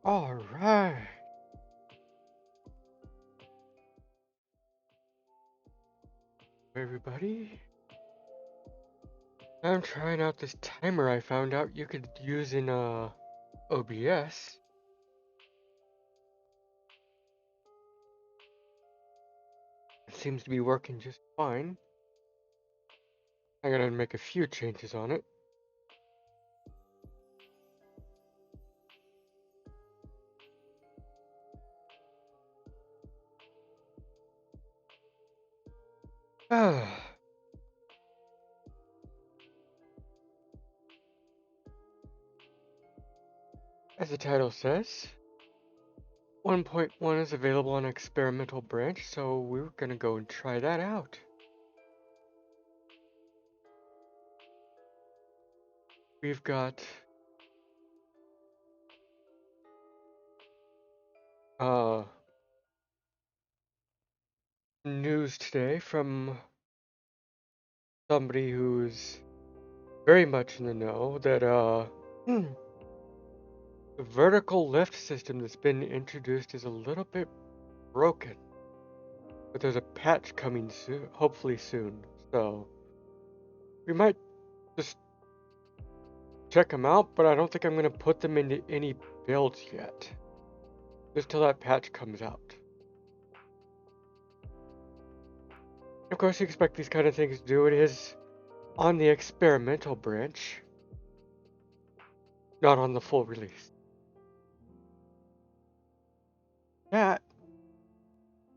All right, everybody. I'm trying out this timer I found out you could use in OBS. It seems to be working just fine. I gotta make a few changes on it. As the title says, 1.1 is available on experimental branch, so we're gonna go and try that out. We've got news today from somebody who's very much in the know that the vertical lift system that's been introduced is a little bit broken. But there's a patch coming soon, hopefully soon. So we might just check them out, but I don't think I'm gonna put them into any builds yet. Just till that patch comes out. Of course, you expect these kind of things to do. It is on the experimental branch, not on the full release. That,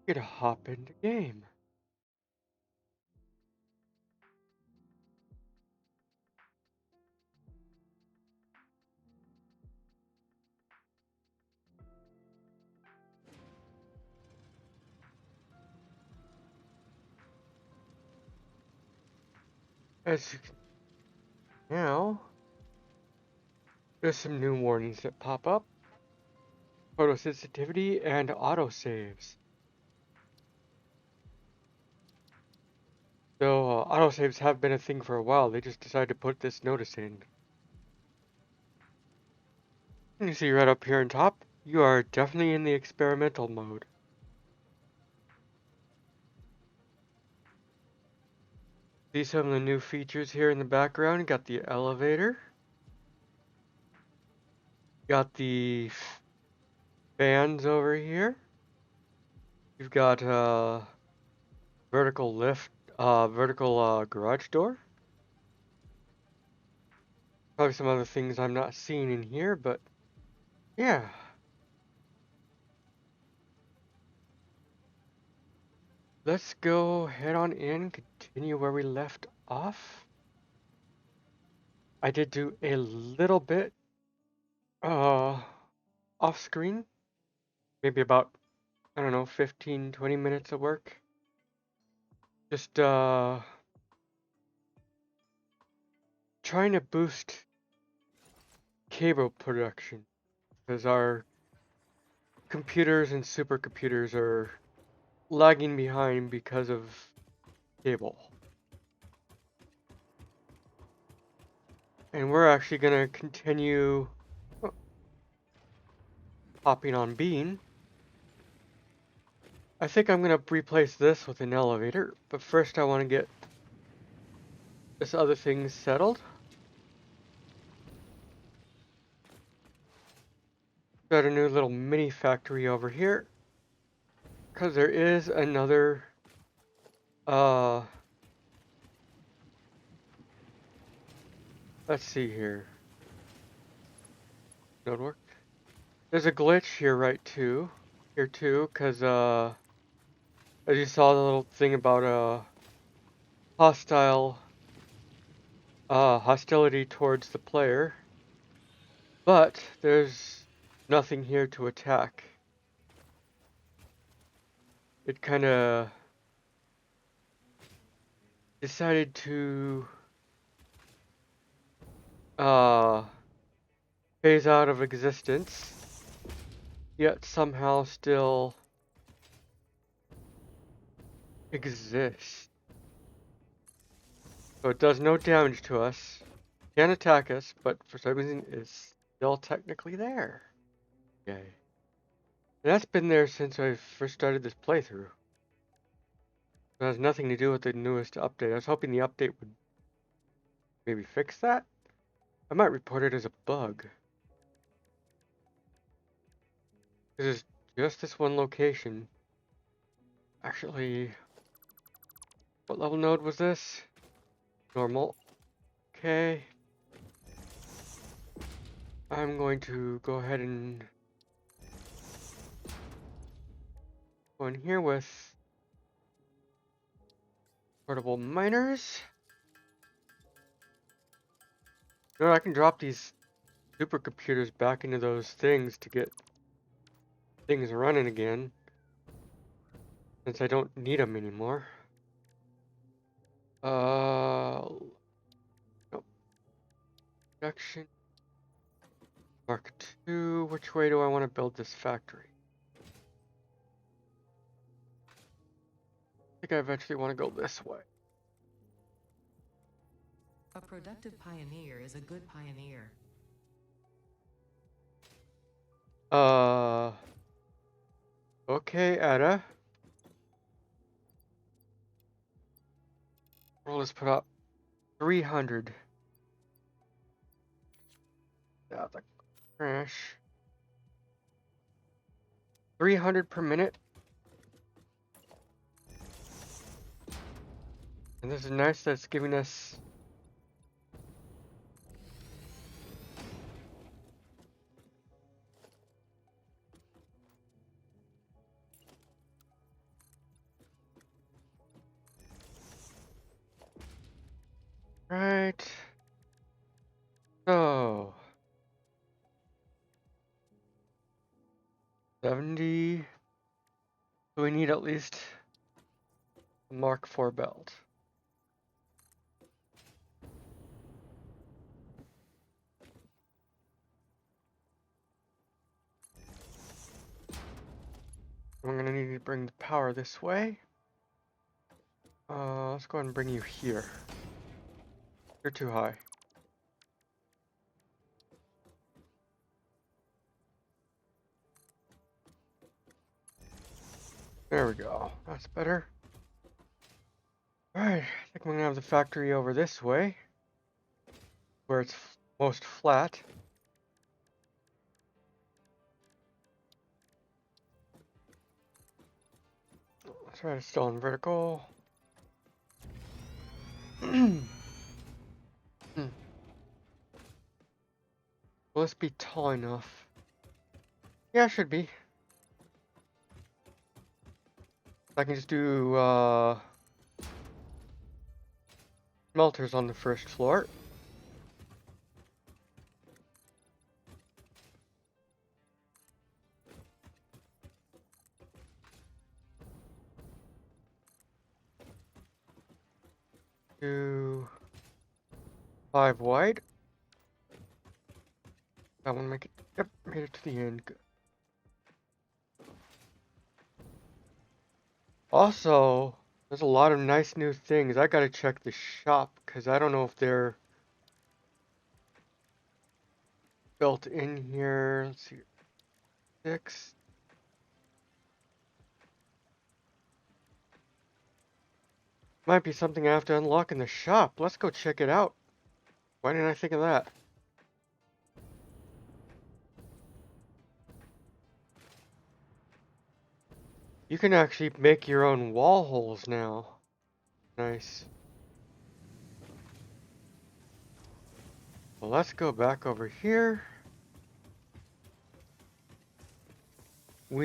get a hop into game. As you can now, there's some new warnings that pop up. Photosensitivity and autosaves. So autosaves have been a thing for a while. They just decided to put this notice in. You see right up here on top, you are definitely in the experimental mode. See some of the new features here in the background. You got the elevator. Got the fans over here. You've got vertical lift, vertical garage door. Probably some other things I'm not seeing in here, but yeah. Let's go head on in, continue where we left off. I did do a little bit off screen, maybe about, I don't know, 15-20 minutes of work. Just trying to boost cable production because our computers and supercomputers are lagging behind because of cable. And we're actually going to continue hopping on Bean. I think I'm going to replace this with an elevator, but first I want to get this other thing settled. Got a new little mini factory over here. Because there is another let's see here. Node work. There's a glitch here here too, because as you saw the little thing about hostility towards the player, but there's nothing here to attack. It kind of decided to phase out of existence, yet somehow still exists. So it does no damage to us, can't attack us, but for some reason is still technically there. Okay. And that's been there since I first started this playthrough. It has nothing to do with the newest update. I was hoping the update would maybe fix that. I might report it as a bug. This is just this one location. Actually, what level node was this? Normal. Okay. I'm going to go ahead and go in here with portable miners. You know, I can drop these supercomputers back into those things to get things running again, since I don't need them anymore. Nope. Production. Mark 2. Which way do I want to build this factory? I think I eventually want to go this way. A productive pioneer is a good pioneer. Okay, Ada. Well, let's put up 300. Yeah, the crash. 300 per minute. And this is nice that it's giving us right. So 70. So we need at least a Mark 4 belt. I'm gonna need to bring the power this way. Let's go ahead and bring you here. You're too high. There we go. That's better. Alright, I think I'm gonna have the factory over this way, where it's most flat. Let's try to still on vertical. Will this be tall enough? Yeah, it should be. I can just do smelters on the first floor. Do 5 wide. I want to make it. Yep, made it to the end. Good. Also, there's a lot of nice new things. I gotta check the shop because I don't know if they're built in here. Let's see. 6. Might be something I have to unlock in the shop. Let's go check it out. Why didn't I think of that? You can actually make your own wall holes now. Nice. Well, let's go back over here. How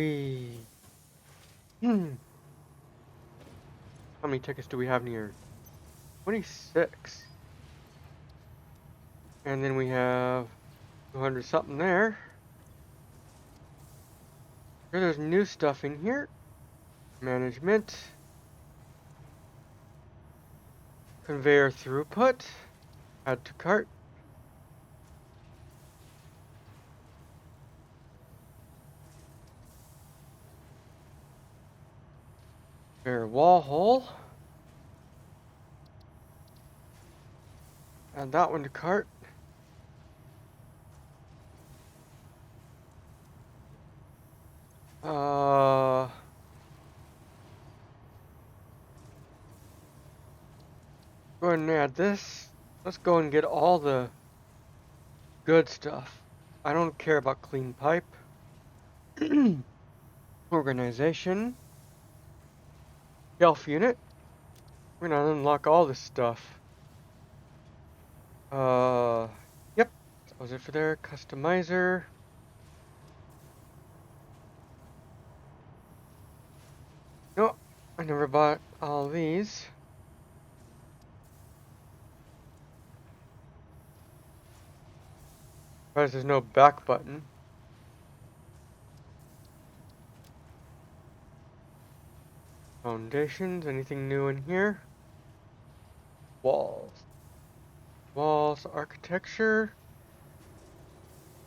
many tickets do we have in here? 26. And then we have 200 something there. Sure, there's new stuff in here. Management. Conveyor throughput. Add to cart. Conveyor wall hole. Add that one to cart. Go ahead and add this. Let's go and get all the good stuff. I don't care about clean pipe. Organization. Shelf unit. We're gonna unlock all this stuff. Yep. That was it for there. Customizer. No, I never bought all these. Because there's no back button. Foundations. Anything new in here? Walls. Walls. Architecture.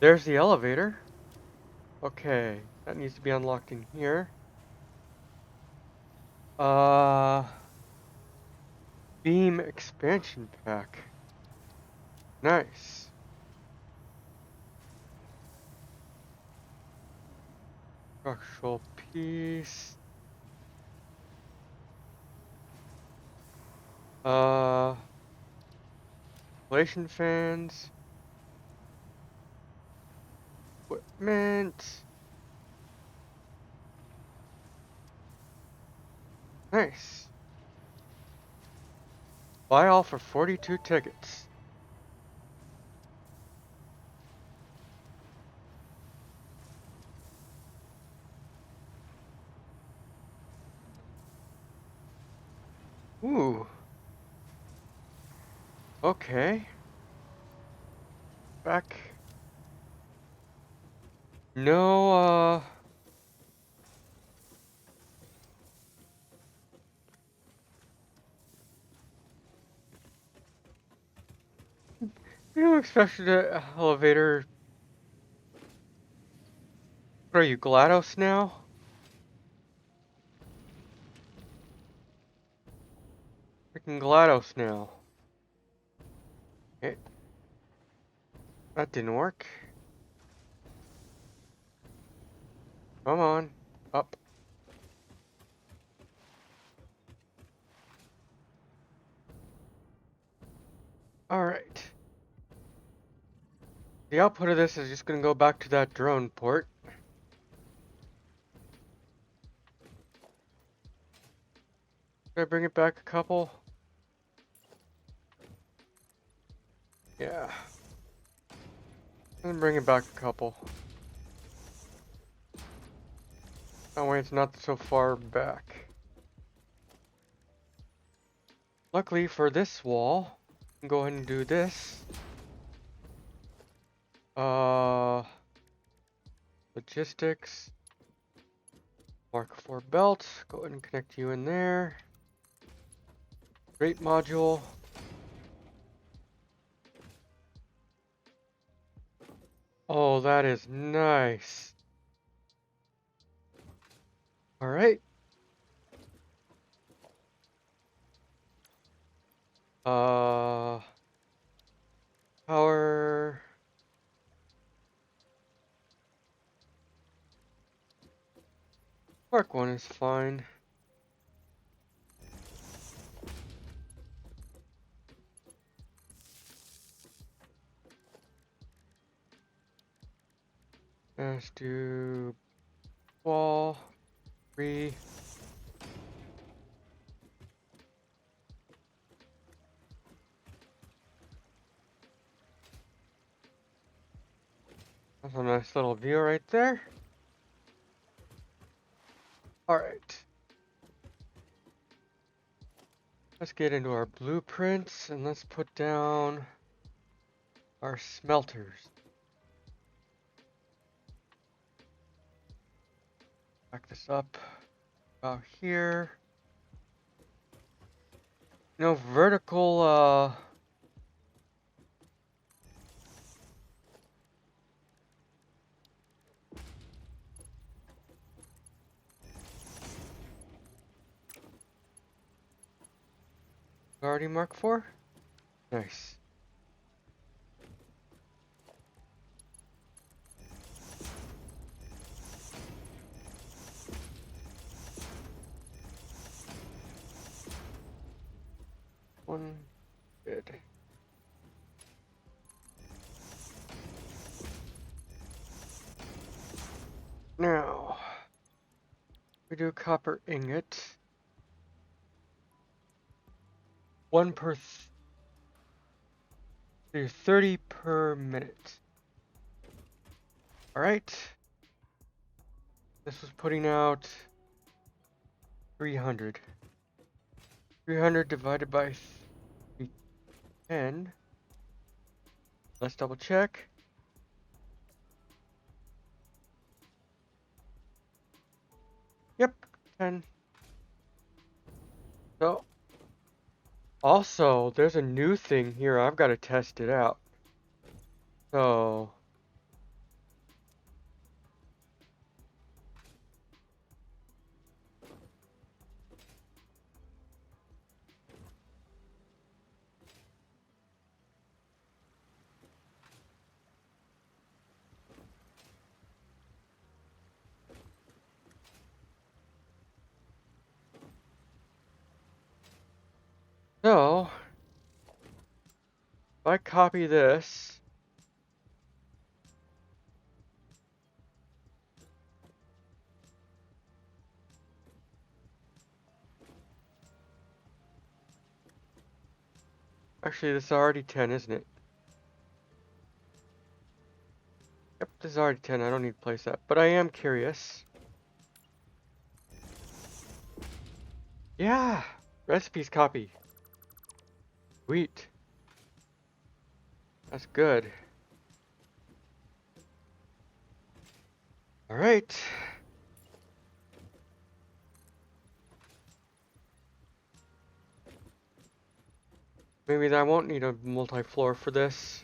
There's the elevator. Okay, that needs to be unlocked in here. Beam expansion pack. Nice. Structural piece. Ventilation fans. Equipment. Nice. Buy all for 42 tickets. Ooh. Okay. Back. No, you don't expect the elevator. What are you, GLaDOS now? Freaking GLaDOS now. Okay. That didn't work. Come on. Up. Alright. The output of this is just gonna go back to that drone port. Did I bring it back a couple? Yeah. I'm gonna bring it back a couple. That way it's not so far back. Luckily for this wall, I can go ahead and do this. Logistics. Mark 4 belt. Go ahead and connect you in there. Rate module. Oh, that is nice. Alright. Power. Mark 1 is fine. Let's do wall 3. That's a nice little view right there. Alright. Let's get into our blueprints and let's put down our smelters. Back this up about here. No vertical already Mark 4? Nice. One. Good. Now, we do copper ingot. One per. Do 30 per minute. Alright. This was putting out 300. 300 divided by 310. Let's double check. Yep, 10. So, also, there's a new thing here. I've got to test it out. So, if I copy this, actually this is already 10, isn't it? Yep, this is already 10. I don't need to place that, but I am curious. Yeah, recipes copy. Sweet. That's good. All right. Maybe I won't need a multi-floor for this.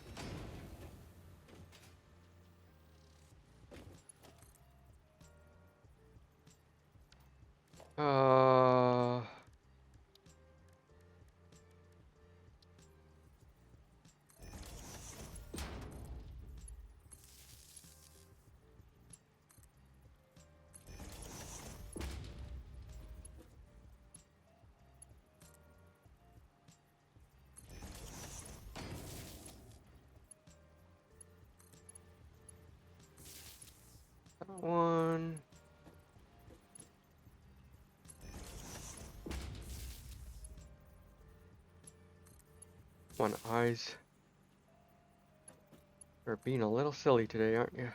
Uh, one. One eyes. You're being a little silly today, aren't you?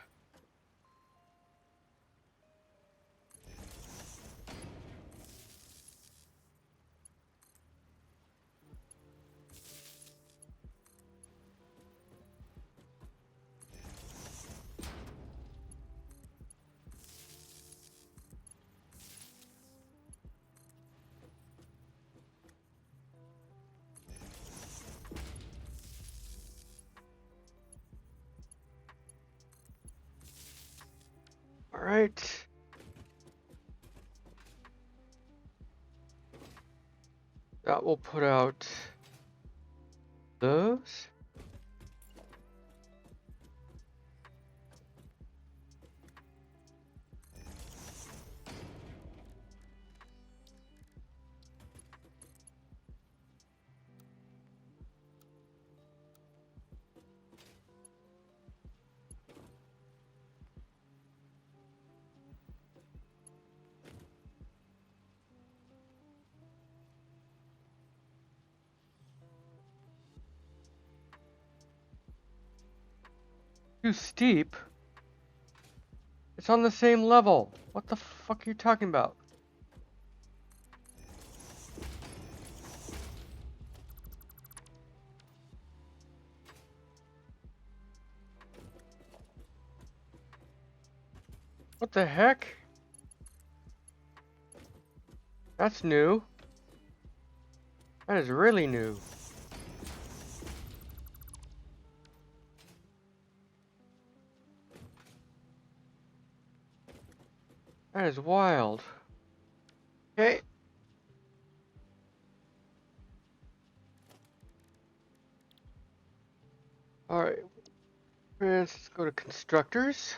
All right. That will put out those. Too steep? It's on the same level. What the fuck are you talking about? What the heck? That's new. That is really new. That is wild. Okay. Alright. Let's go to constructors.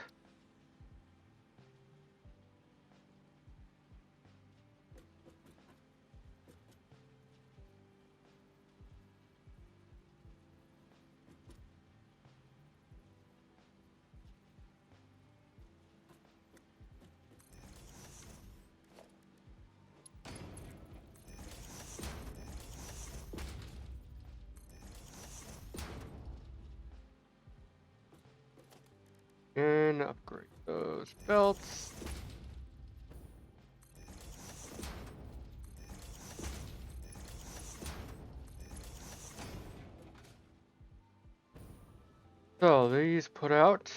again, upgrade those belts. So these put out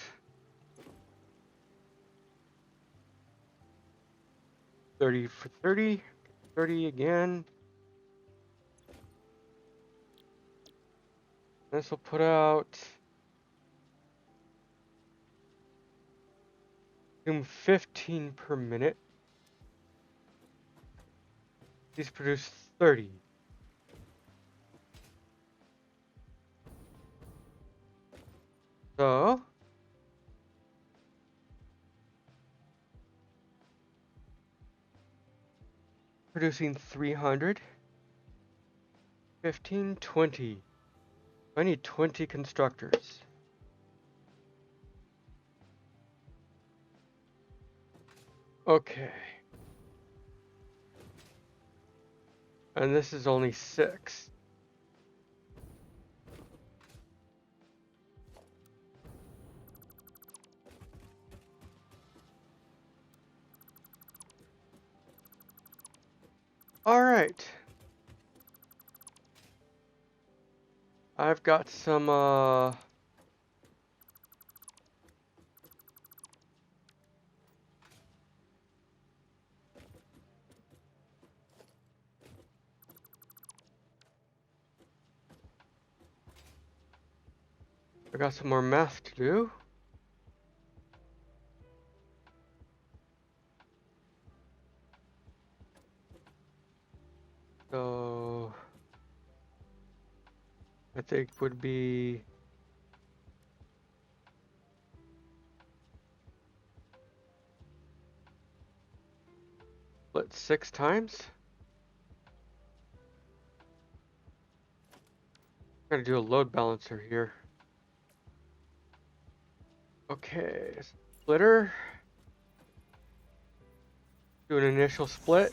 30 for 30, 30 again. This will put out 15 per minute. These produce 30. So producing 300, 15, 20. I need 20 constructors. Okay. And this is only 6. All right. I've got some I got some more math to do. So I think would be split 6 times. I'm gonna do a load balancer here. Okay, splitter. Do an initial split.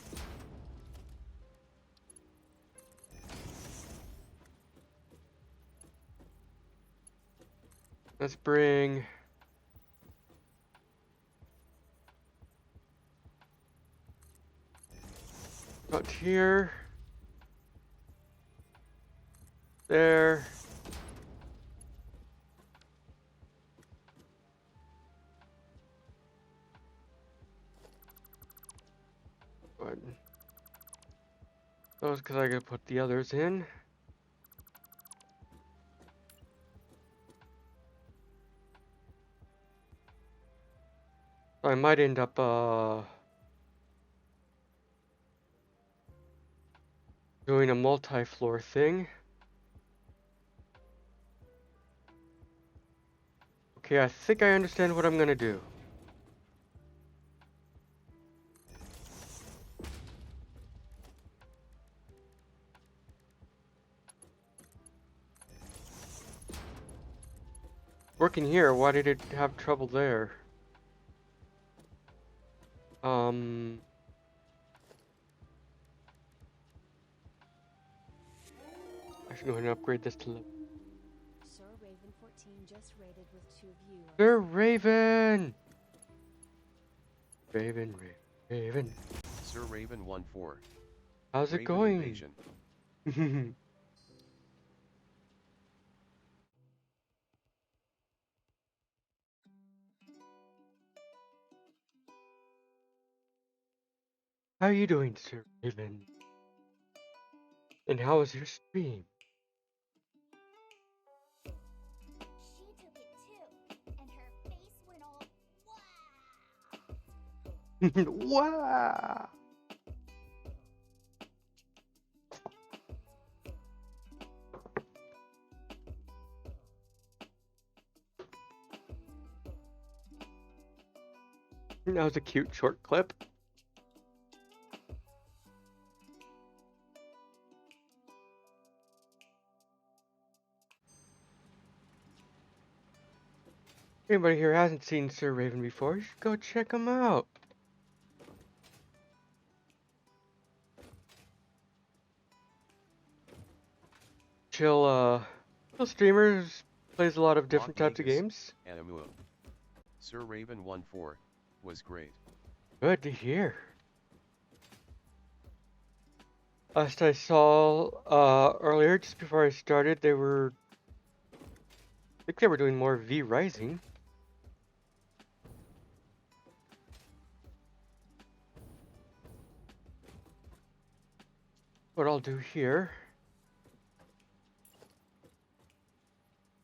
Let's bring out here, there. Good. Those because I gotta put the others in. So I might end up doing a multi-floor thing. Okay, I think I understand what I'm gonna do. Working here, why did it have trouble there? I should go ahead and upgrade this to Sir Raven 14 just raided with 2 viewers. Sir Raven! Raven. Sir Raven 1-4. How's it Raven going? Invasion. How are you doing, Sir Raven? And how was your stream? She took it too, and her face went all wow. Wow! That was a cute short clip. Anybody here hasn't seen Sir Raven before, you should go check him out. Chill streamers, plays a lot of different types of games. Animua. Sir Raven 1-4 was great. Good to hear. Last I saw earlier, just before I started, I think they were doing more V Rising. What I'll do here,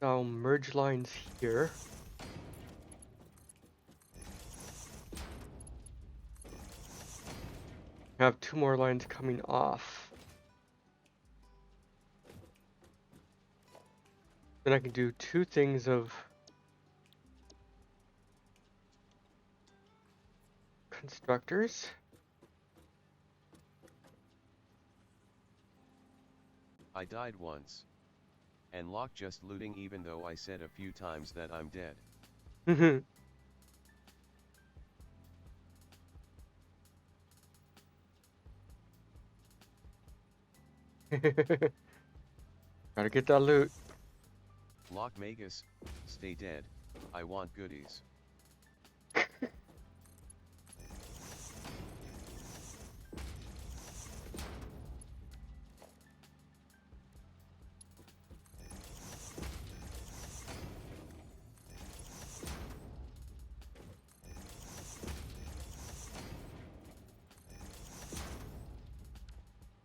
I'll merge lines here. I have 2 more lines coming off. Then I can do 2 things of constructors. I died once. And Locke just looting even though I said a few times that I'm dead. Gotta get that loot. Locke Magus, stay dead, I want goodies.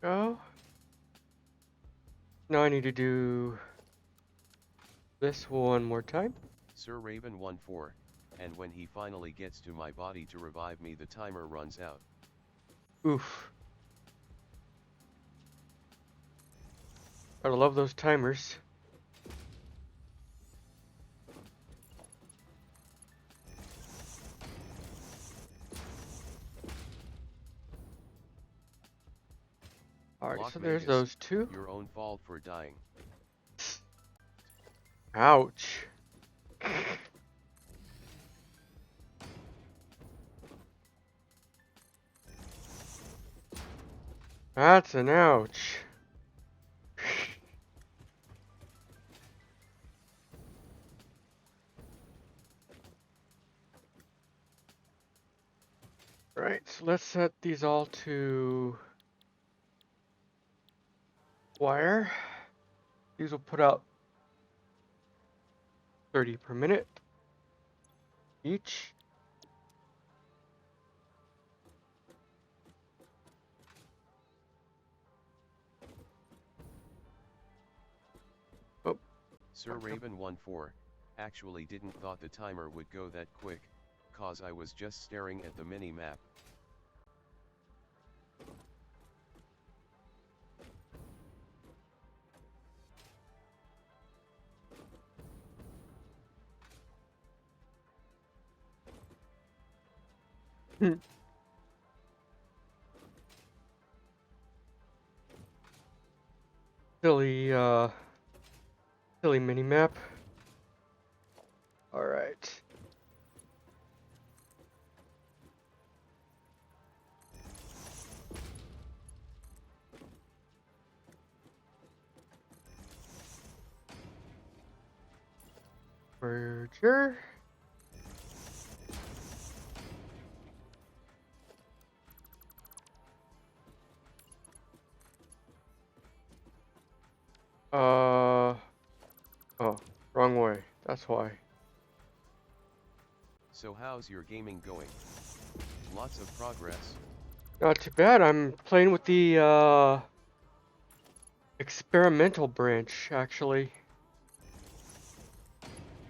Go. Now I need to do this one more time. Sir Raven 1-4, and when he finally gets to my body to revive me the timer runs out. Oof. Gotta love those timers. Alright, Locke so there's Magus, those 2. Your own fault for dying. Ouch. That's an ouch. Right, so let's set these all to wire. These will put out 30 per minute each. Oh. Sir Raven 1-4, actually didn't thought the timer would go that quick, cause I was just staring at the mini-map. Silly, silly mini-map. Alright. Merger. Oh, wrong way. That's why. So how's your gaming going? Lots of progress. Not too bad. I'm playing with the experimental branch, actually.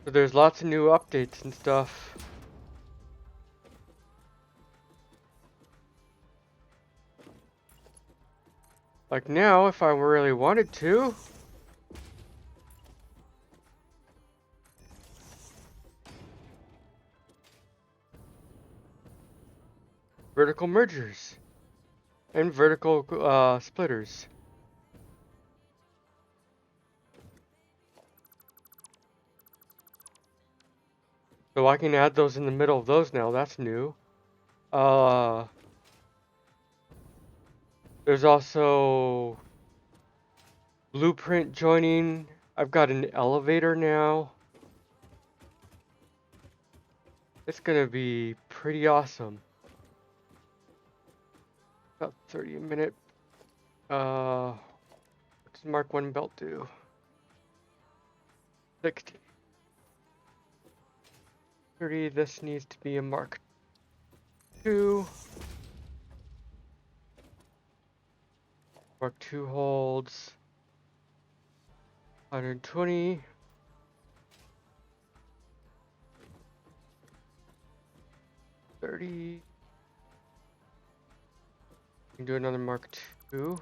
So there's lots of new updates and stuff. Like now, if I really wanted to, vertical mergers and vertical splitters. So I can add those in the middle of those now. That's new. There's also blueprint joining. I've got an elevator now. It's gonna be pretty awesome. About 30 a minute. What does Mark 1 belt do? 60. 30, this needs to be a Mark 2. Mark 2 holds 120. 30. You can do another Mark 2.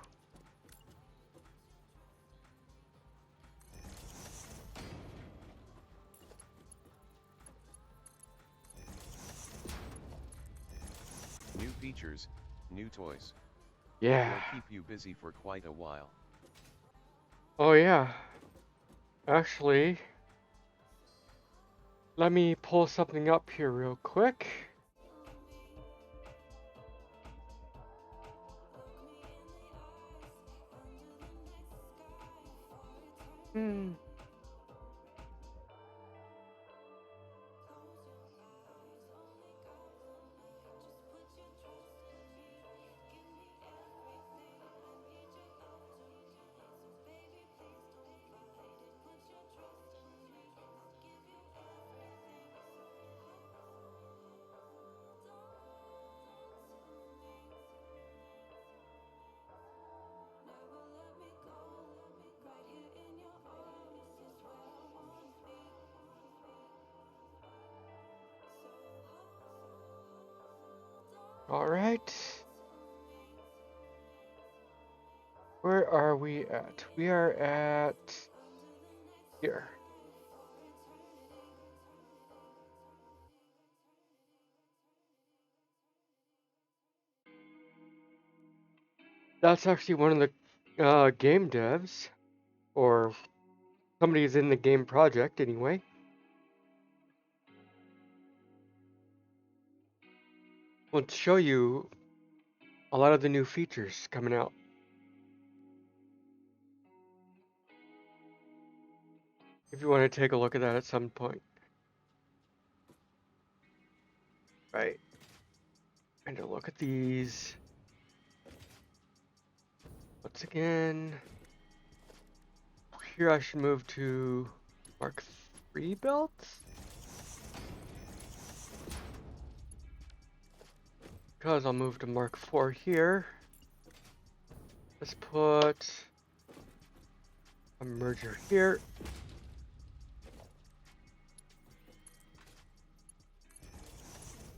New features, new toys. Yeah. Will keep you busy for quite a while. Oh yeah. Actually, let me pull something up here real quick. Hmm. All right. Where are we at? We are at here. That's actually one of the game devs, or somebody's in the game project anyway. Let's show you a lot of the new features coming out. If you want to take a look at that at some point. Right. And to look at these. Once again, here I should move to Mark 3 belts. Because I'll move to Mark 4 here. Let's put a merger here.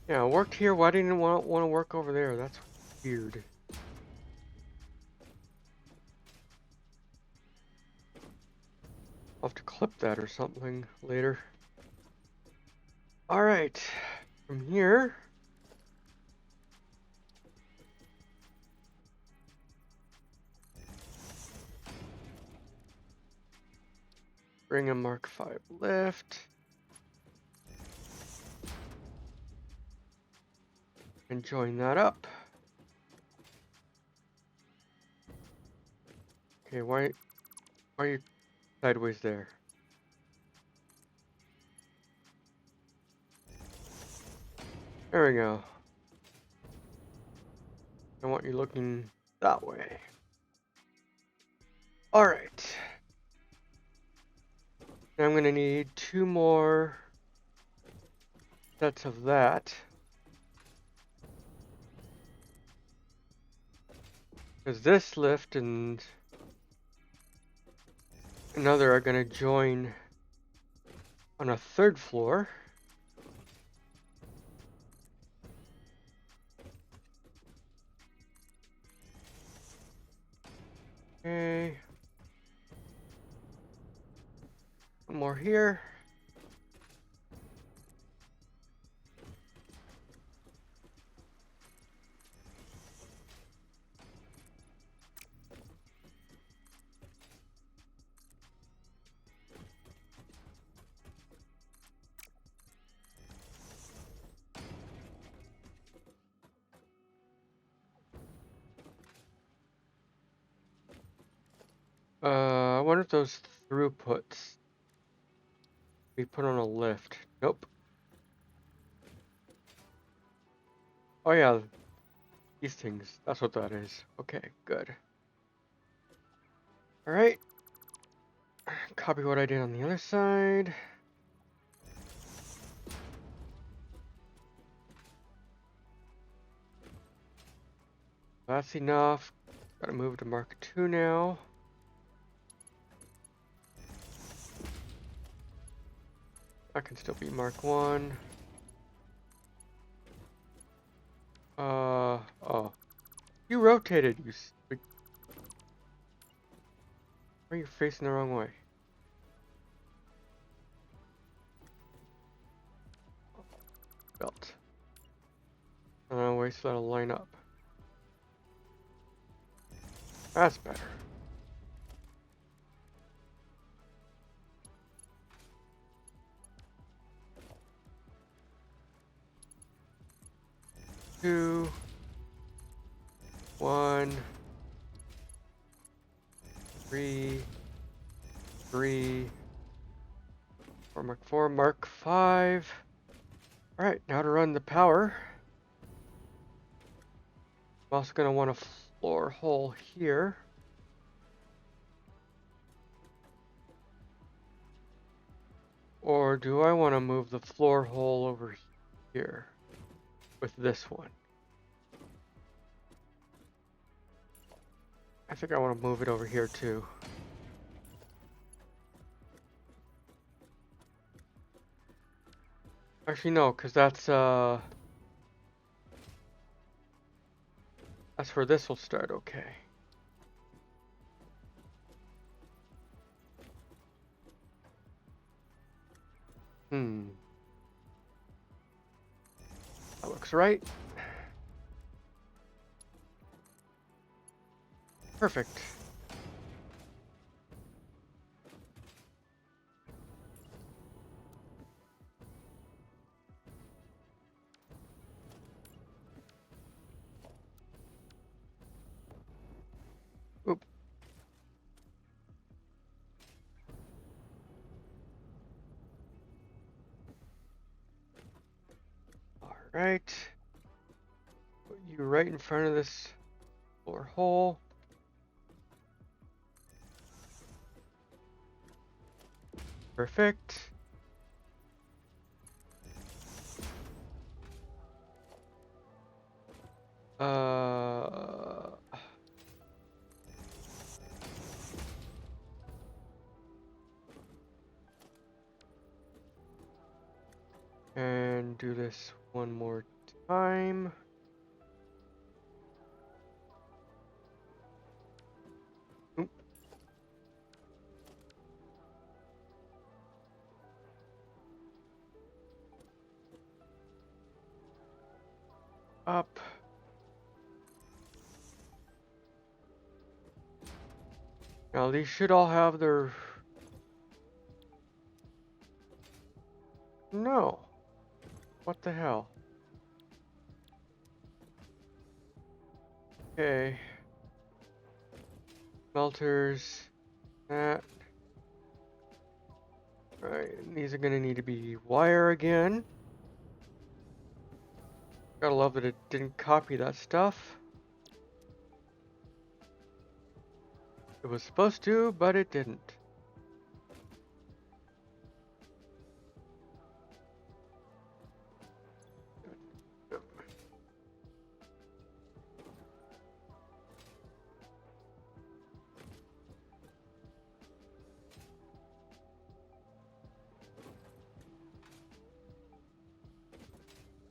Yeah, it worked here. Why didn't it want to work over there? That's weird. I'll have to clip that or something later. Alright, from here, bring a Mark 5 lift. And join that up. Okay, why are you sideways there? There we go. I want you looking that way. Alright. Now I'm gonna need 2 more sets of that. Because this lift and another are gonna join on a 3rd floor. Okay. One more here. I wonder if those throughputs we put on a lift. Nope. Oh yeah, these things. That's what that is. Okay, good. Alright. Copy what I did on the other side. That's enough. Gotta move to Mark 2 now. That can still be Mark 1. Oh. You rotated, you stupid. Why are you facing the wrong way? Belt. Wait, so that'll line up. That's better. Two. 1. 3. 3. 4 Mark 4, Mark 5. Alright, now to run the power. I'm also going to want a floor hole here. Or do I want to move the floor hole over here with this one? I think I want to move it over here too. Actually no, because that's where this will start, okay. That looks right. Perfect. Oop. All right. Put you right in front of this floor hole. Perfect. And do this one more time. Oop. Up. Now these should all have their... No. What the hell? Okay. Melters. That. Alright, these are gonna need to be wire again. Gotta love that it didn't copy that stuff. It was supposed to, but it didn't.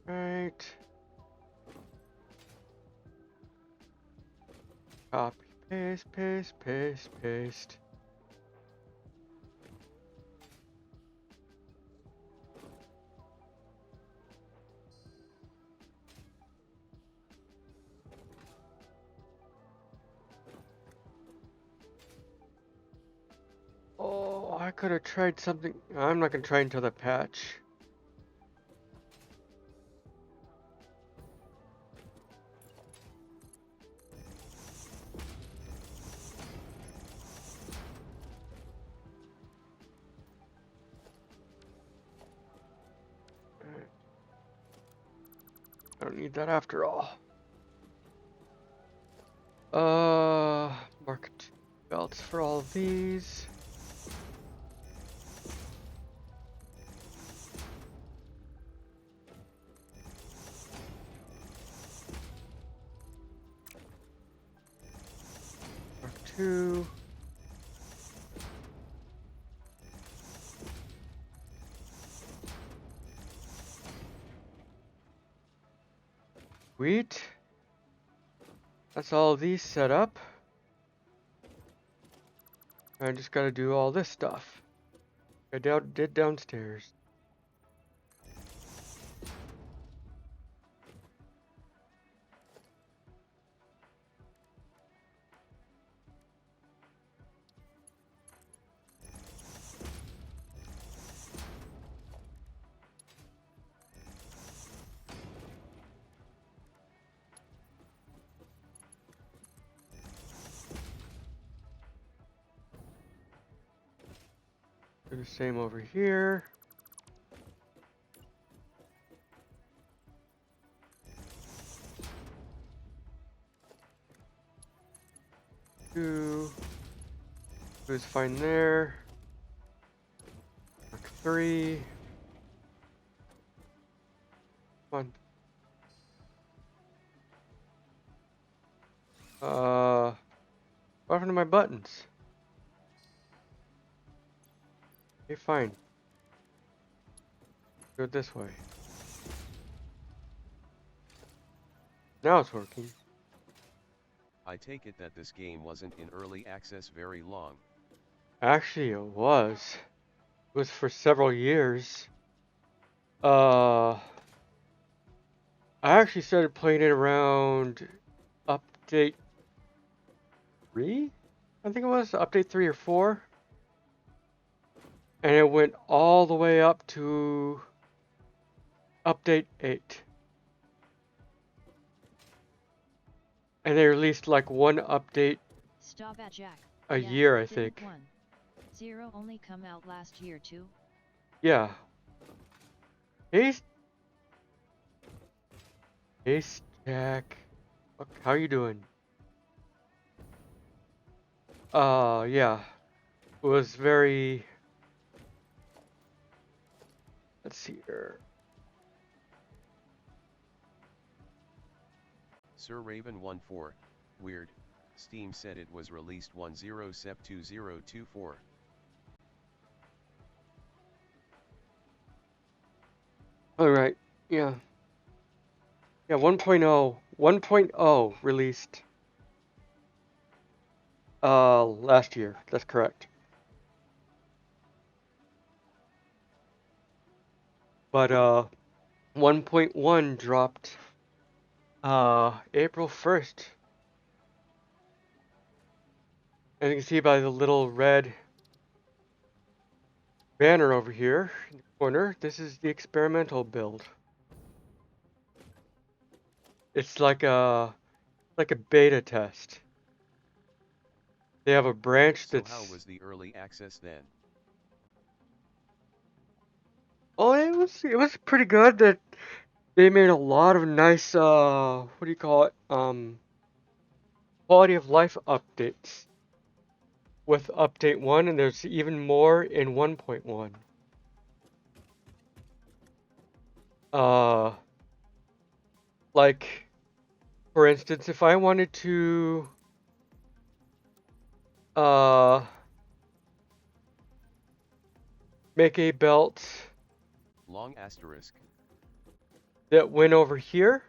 Right. Copy, paste, paste, paste, paste. Oh, I could have tried something. I'm not gonna try until the patch. I don't need that after all. Market belts for all of these. Mark 2. Sweet. That's all of these set up. I just gotta do all this stuff. I did downstairs. Do the same over here. Two. Who's fine there? Mark 3. Come on. What happened to my buttons? Okay, fine. Do it this way. Now it's working. I take it that this game wasn't in early access very long. Actually, it was. It was for several years. I actually started playing it around update 3? I think it was update 3 or 4. And it went all the way up to update 8. And they released like one update Stop at Jack. a Yeah, year, I didn't think. 1.0 only come out last year too? Yeah. Hey, Jack. How you doing? Yeah. It was very... Let's see here. Sir Raven 14, weird, Steam said it was released 10 Sep 2024. Alright, yeah. Yeah, 1.0. 1.0 released last year. That's correct. But 1.1 dropped April 1st. And you can see by the little red banner over here in the corner, this is the experimental build. It's like a beta test. They have a branch So that's... how was the early access then? Oh, it was pretty good. That they made a lot of nice what do you call it? Quality of life updates with update 1, and there's even more in 1.1. Like for instance, if I wanted to make a belt Long asterisk. that went over here,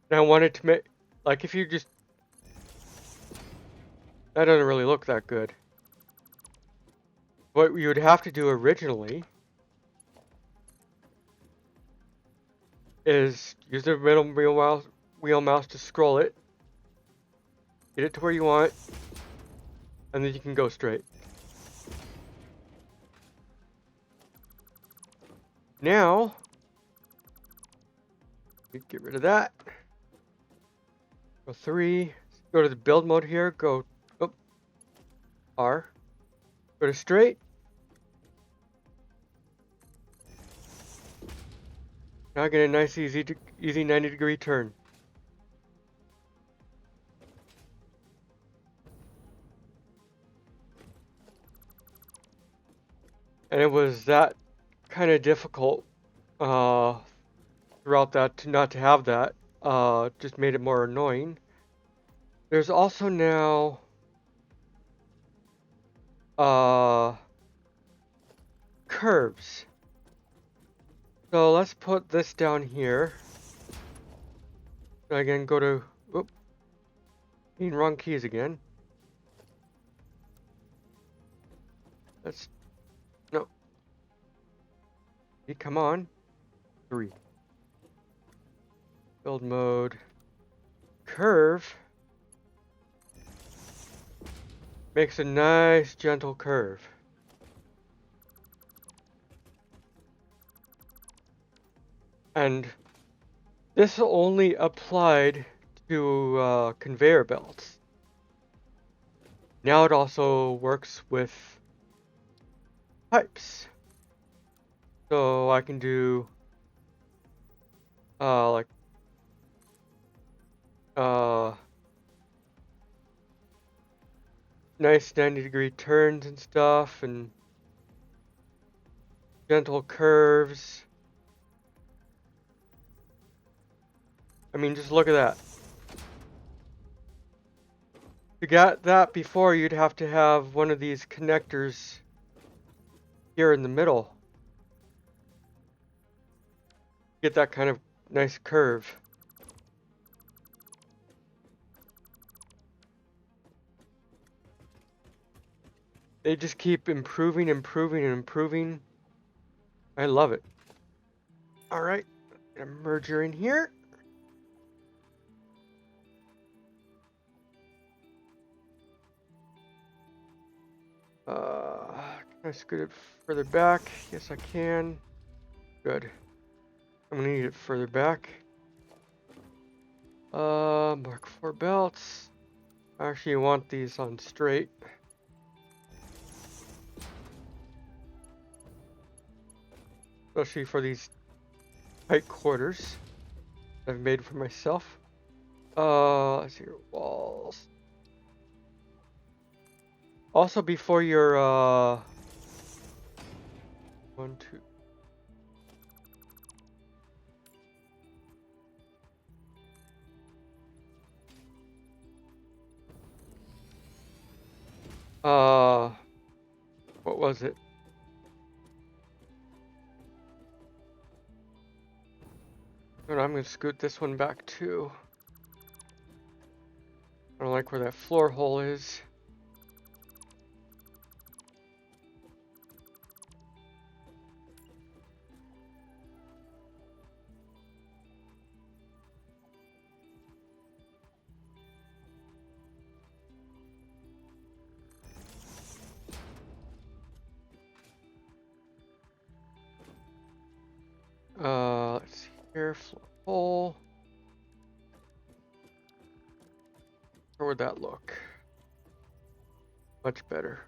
and I wanted to make, like, if you just, that doesn't really look that good. What you would have to do originally is use the middle wheel mouse to scroll it, get it to where you want, and then you can go straight. Now, get rid of that. Go 3. Go to the build mode here. Go R. Go to straight. Now I get a nice easy 90-degree turn. And it was that kind of difficult throughout that to not to have that. Just made it more annoying. There's also now curves. So let's put this down here. And again, go to, whoop, hitting wrong keys again. Let's, no. Come on. 3. Build mode. Curve. Makes a nice gentle curve. And this only applied to conveyor belts. Now it also works with pipes. So I can do like nice 90-degree turns and stuff, and gentle curves. I mean, just look at that. To get that before, you'd have to have one of these connectors here in the middle. Get that kind of nice curve. They just keep improving, improving, and improving. I love it. Alright, a merger in here. Can I scoot it further back? Yes, I can. Good. I'm gonna need it further back. Mark 4 belts. Actually, you want these on straight. Especially for these tight quarters I've made for myself. Let's see your walls. Also, before your 1, 2. What was it? And I'm gonna scoot this one back too. I don't like where that floor hole is. Let's see here, floor hole. How would that look? Much better.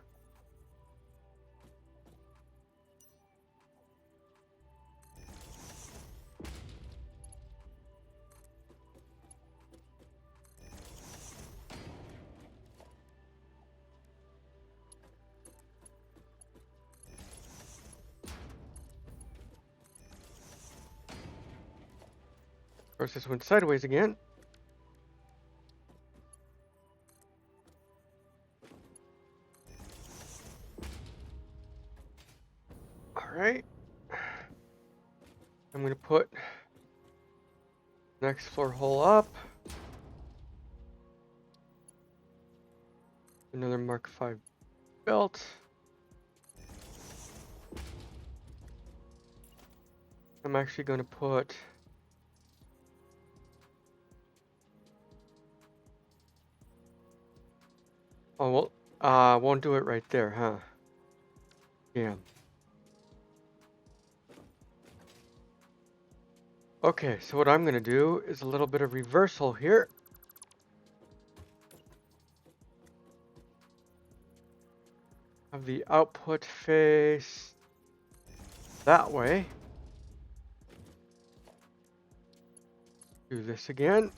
Of course, this went sideways again. Alright. I'm gonna put next floor hole up. Another Mark 5 belt. I'm actually gonna put oh well, won't do it right there, huh? Yeah. Okay, so what I'm gonna do is a little bit of reversal here. Have the output face that way. Do this again.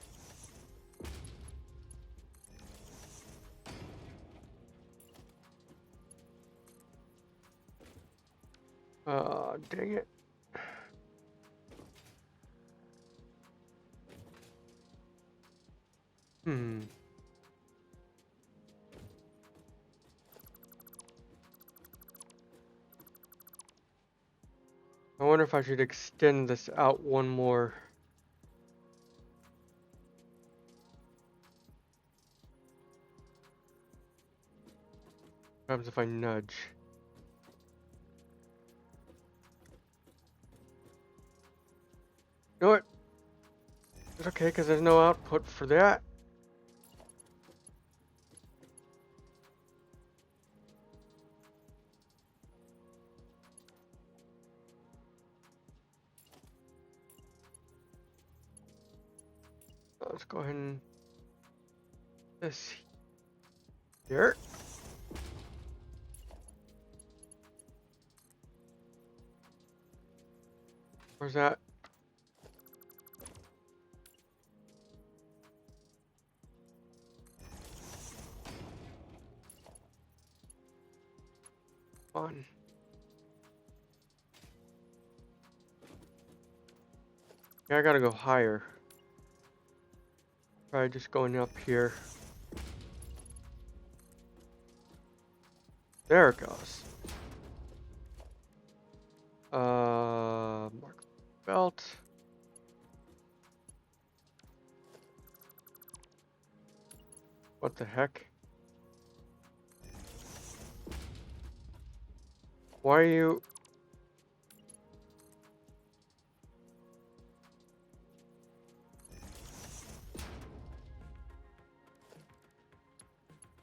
Dang it. I wonder if I should extend this out one more. What happens if I nudge? You know what? It's okay, because there's no output for that. Let's go ahead and this here. Where's that? On. Yeah, I gotta go higher. Probably just going up here. There it goes. Mark belt. What the heck? Why are you?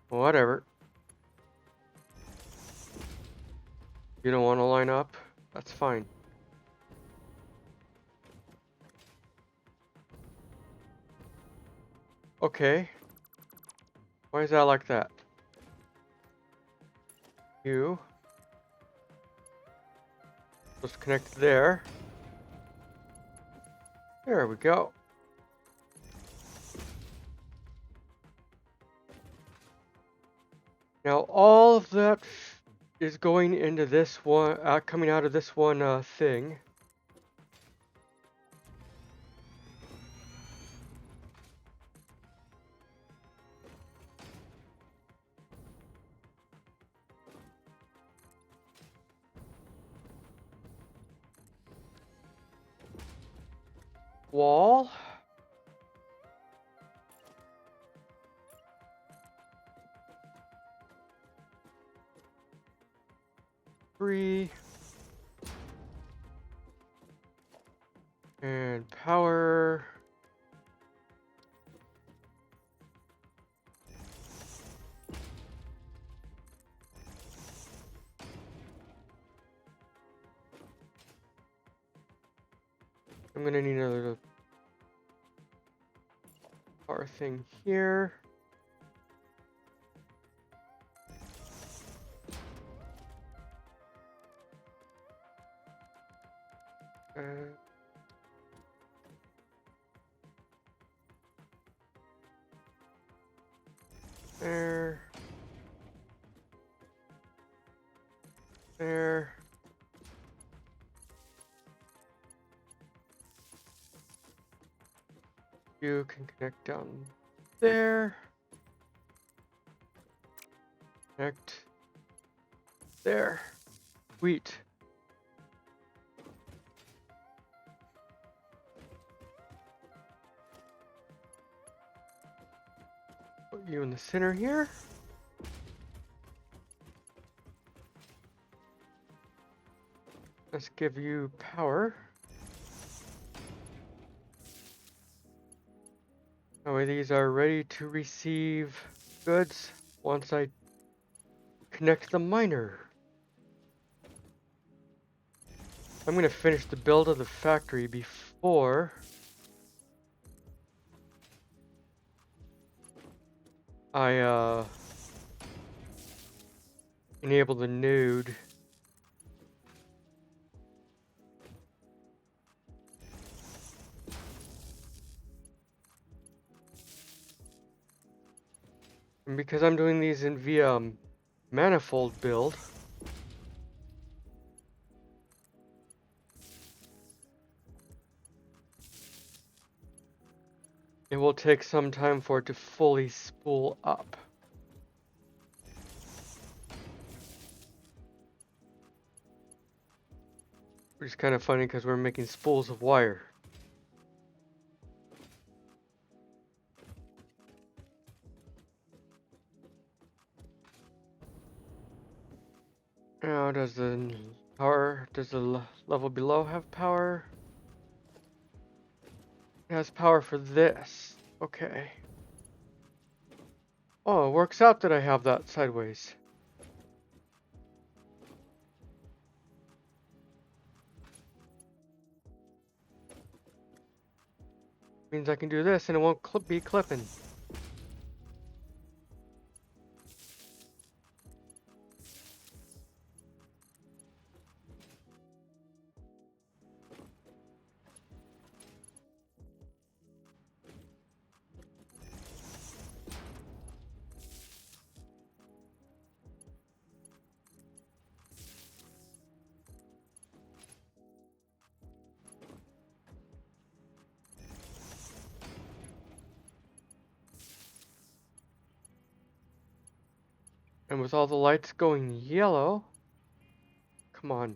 Whatever. You don't want to line up? That's fine. Okay. Why is that like that? You. Let's connect there. There we go. Now all of that is going into this one, coming out of this one thing. Wall. Three. And power. I'm gonna need another power thing here. There. There. You can connect down there. Connect there. Wheat. Put you in the center here. Let's give you power. That way these are ready to receive goods once I connect the miner. I'm going to finish the build of the factory before I enable the node. And because I'm doing these in via manifold build, it will take some time for it to fully spool up. Which is kind of funny because we're making spools of wire. Now, does the level below have power? It has power for this. Okay. Oh, it works out that I have that sideways. Means I can do this and it won't be clipping. And with all the lights going yellow, come on,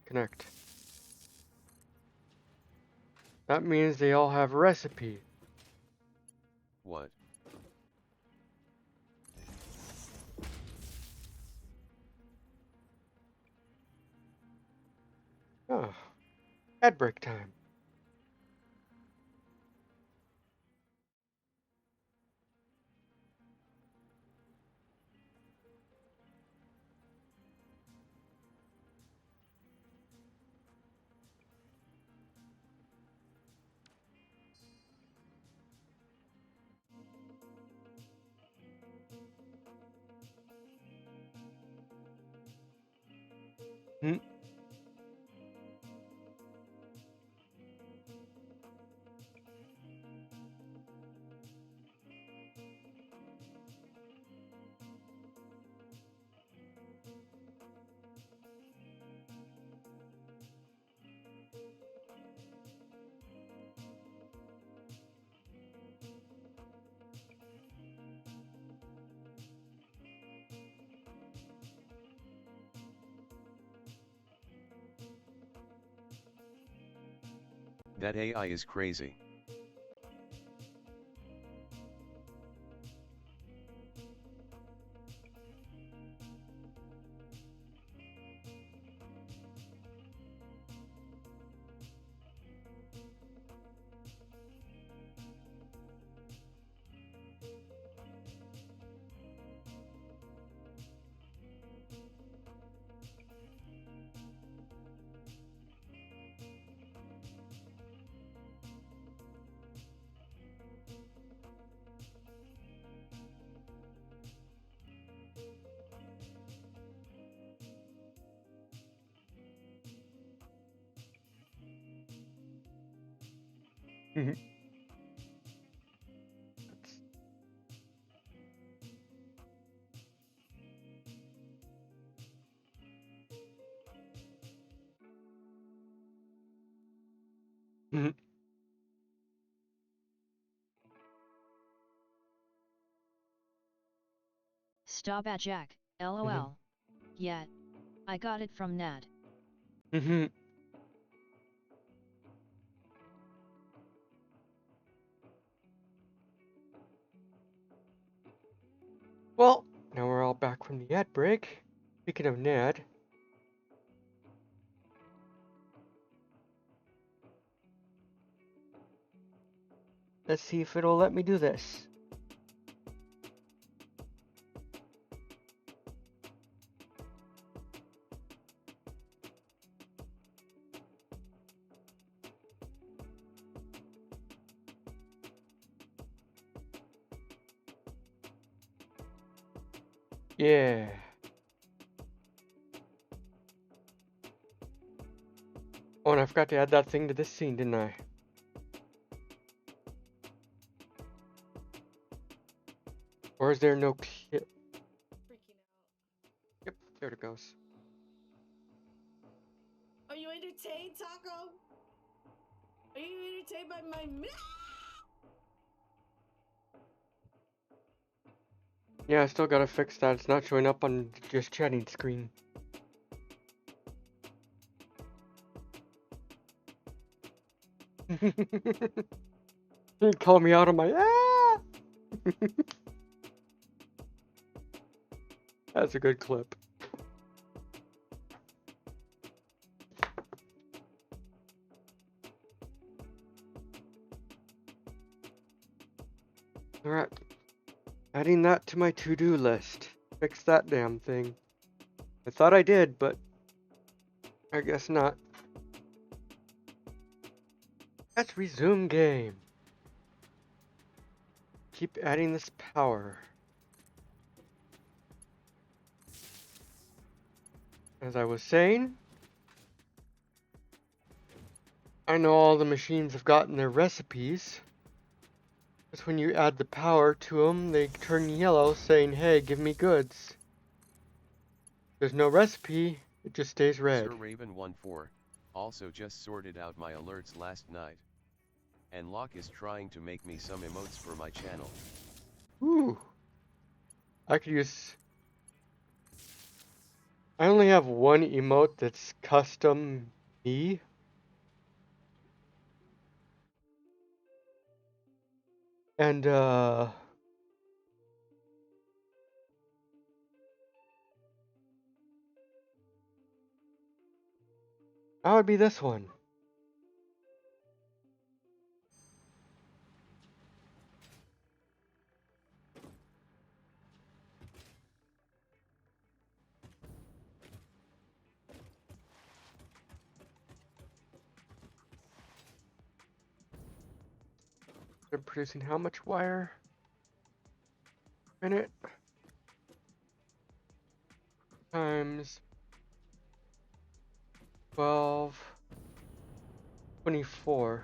connect. That means they all have recipe. What? Oh, ad break time. Hmm. That AI is crazy. Mhm. Mhm. Stop at Jack, lol. Yet. I got it from Nat. Mhm. Well, now we're all back from the ad break. Speaking of Ned, let's see if it'll let me do this. Yeah. Oh, and I forgot to add that thing to this scene, didn't I? Or is there no kit? Freaking out. Yep, there it goes. Are you entertained, Taco? Are you entertained by my Yeah, I still gotta fix that. It's not showing up on just chatting screen. He called me out on my That's a good clip. Alright. Adding that to my to-do list. Fix that damn thing. I thought I did, but I guess not. Let's resume game. Keep adding this power. As I was saying, I know all the machines have gotten their recipes. Because when you add the power to them, they turn yellow saying, hey, give me goods. There's no recipe, it just stays red. Sir Raven14 also just sorted out my alerts last night. And Locke is trying to make me some emotes for my channel. Ooh. I could use... I only have one emote that's custom me. And, that would be this one. They're producing how much wire? Minute times 12.24.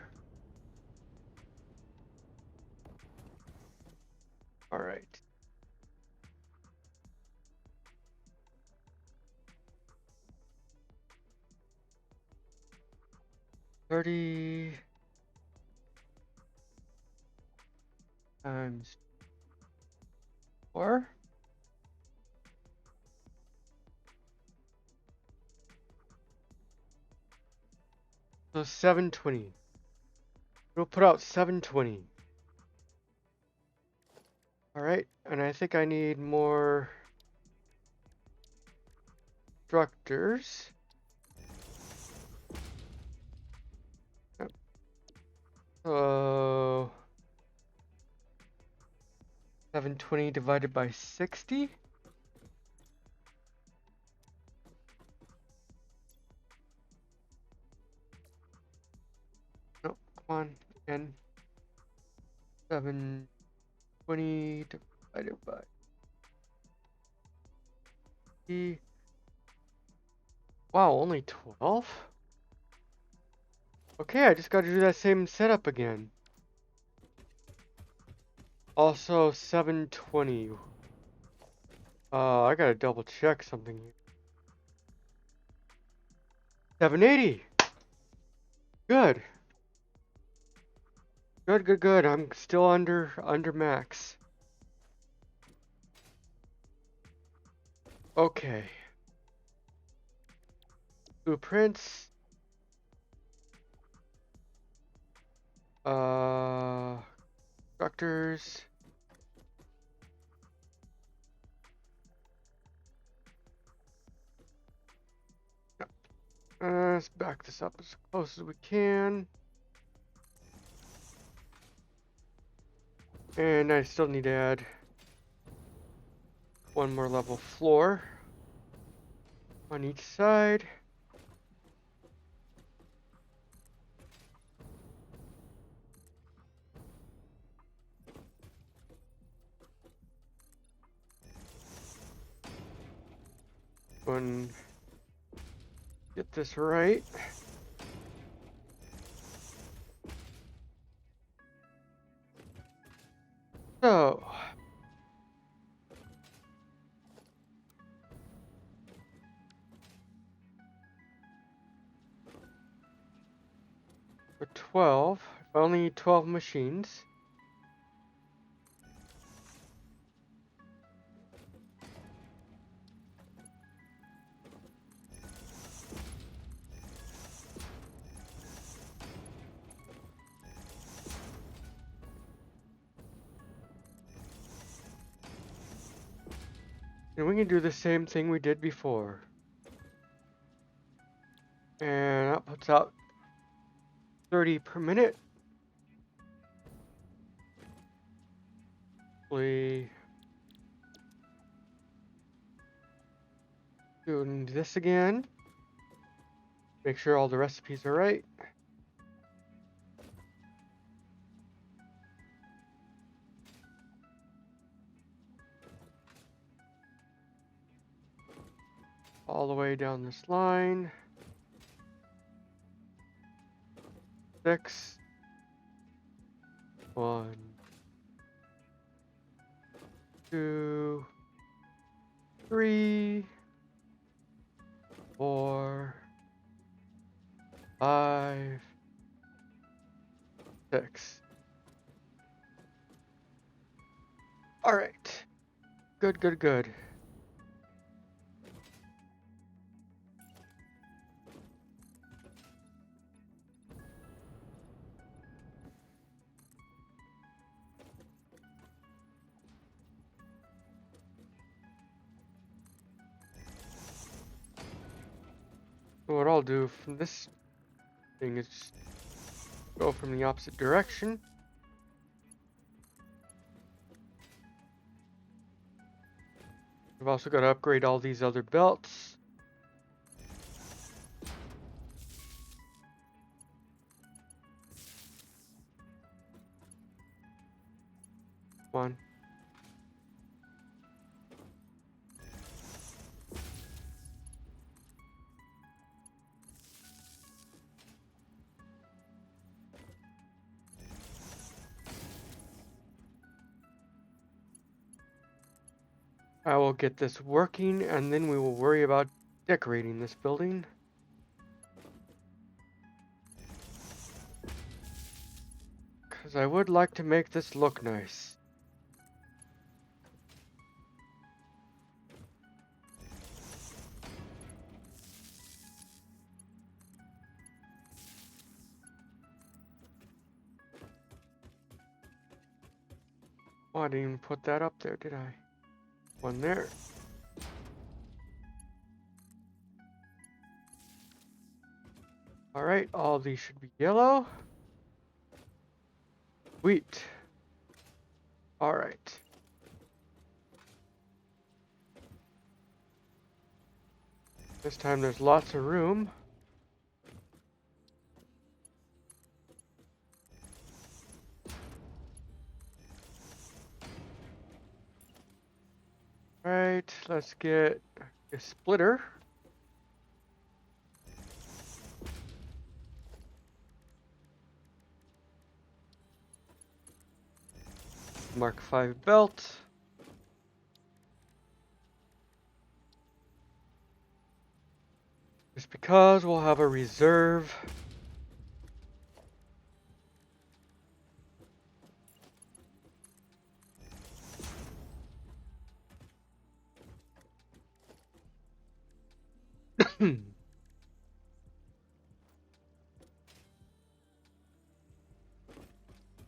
All right. $30 times 4. So 720. We'll put out 720. Alright, and I think I need more structures. Yep. So 720 divided by 60. No, come on, again. 720 divided by wow, only 12? Okay, I just gotta do that same setup again. Also 720. I gotta double check something here. 780. Good. Good. I'm still under max. Okay. Blueprints. Structures. Let's back this up as close as we can. And I still need to add one more level floor on each side. One, get this right. So, for 12. If I only need 12 machines. And we can do the same thing we did before. And that puts out 30 per minute. Hopefully doing this again. Make sure all the recipes are right. All the way down this line. 6. 1, 2, 3, 4, 5, 6. All right. Good, good, good. So what I'll do from this thing is just go from the opposite direction. I've also got to upgrade all these other belts. One. I will get this working and then we will worry about decorating this building. Because I would like to make this look nice. Oh, I didn't even put that up there, did I? One there. Alright, all these should be yellow. Wheat. Alright. This time there's lots of room. Right, let's get a splitter. Mark 5 belt. Just because we'll have a reserve.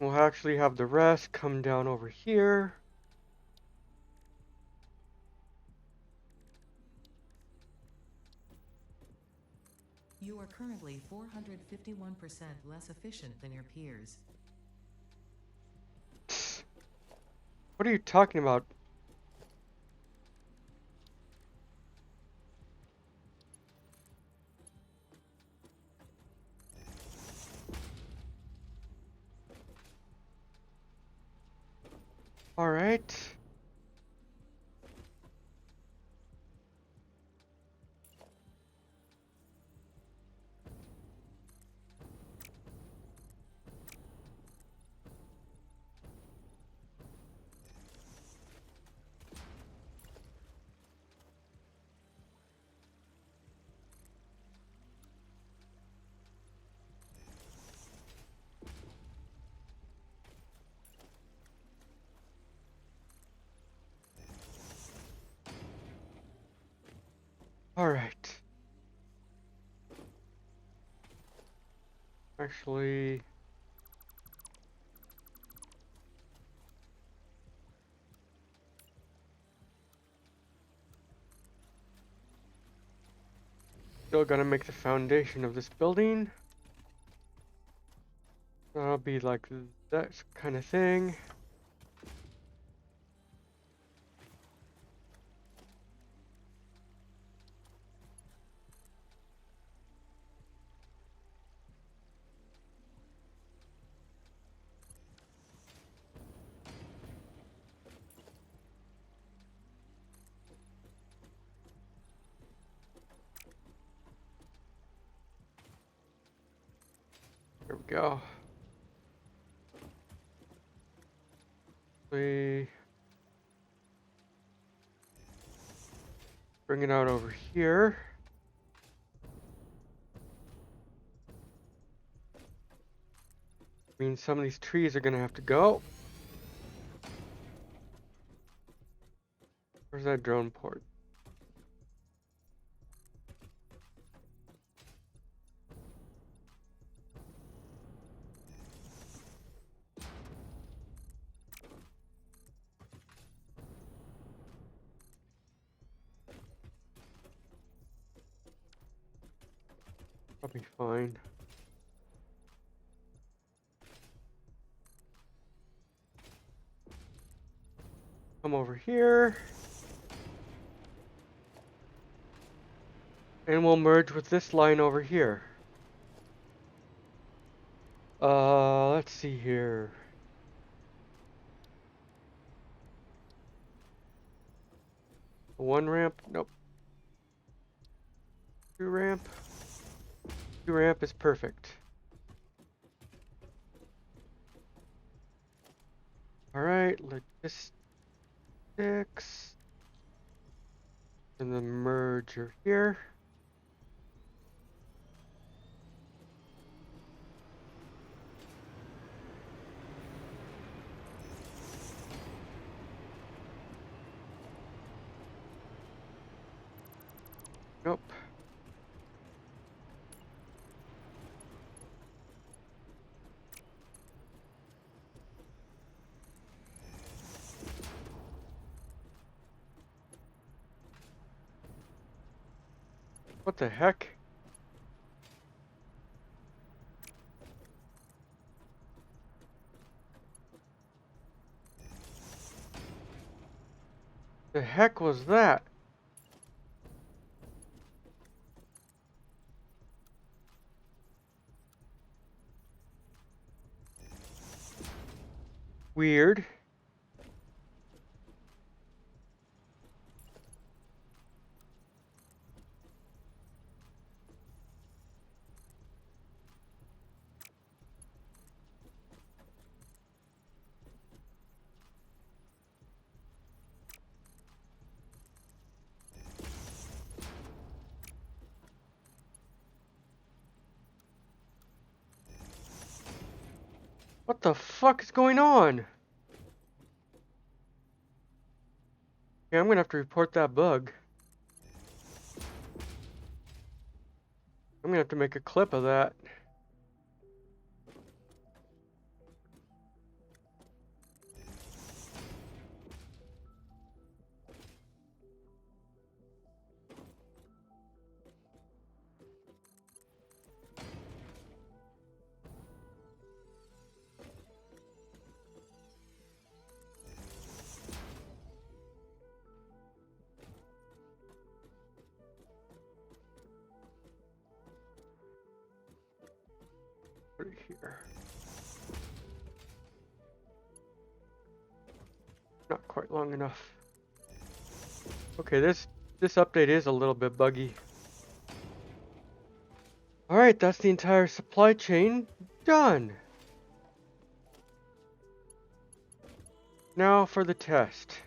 We'll actually have the rest come down over here. You are currently 451% less efficient than your peers. What are you talking about? All right. Alright. Actually, still gonna make the foundation of this building. That'll be like that kind of thing. There we go. We bring it out over here. Means some of these trees are gonna have to go. Where's that drone port? I'll be fine. Come over here. And we'll merge with this line over here. Let's see here. One ramp? Nope. Two ramp? Two ramp is perfect. Alright, logistics. And the merger here. Nope. What the heck? The heck was that? Weird. What the fuck is going on? Yeah, I'm gonna have to report that bug. I'm gonna have to make a clip of that. Right here. Not quite long enough. Okay, this update is a little bit buggy. Alright, that's the entire supply chain done. Now for the test.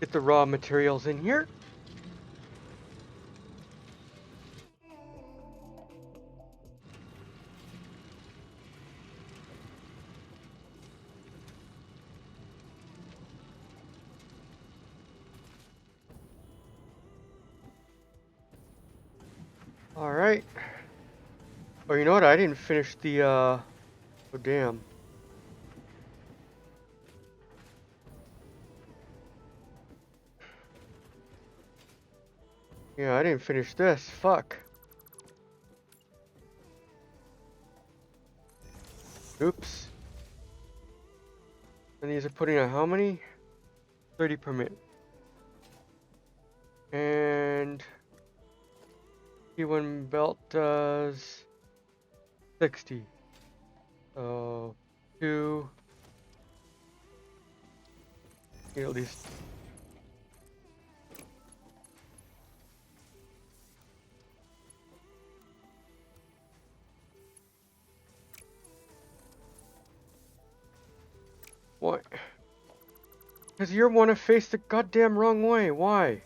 Get the raw materials in here. Alright. Oh, you know what? I didn't finish the, oh, damn. Yeah, I didn't finish this. Fuck. Oops. And these are putting out how many? 30 per minute. And T1 belt does 60. So 2. Need at least. What? Because you want to face the goddamn wrong way. Why?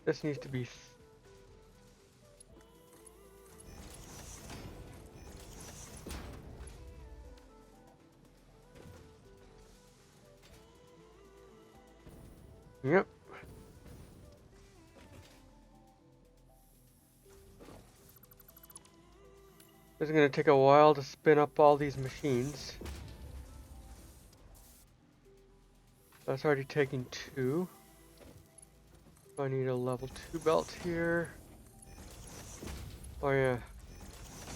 This needs to be. Yep. It's going to take a while to spin up all these machines. That's already taking 2. I need a level 2 belt here. Oh yeah.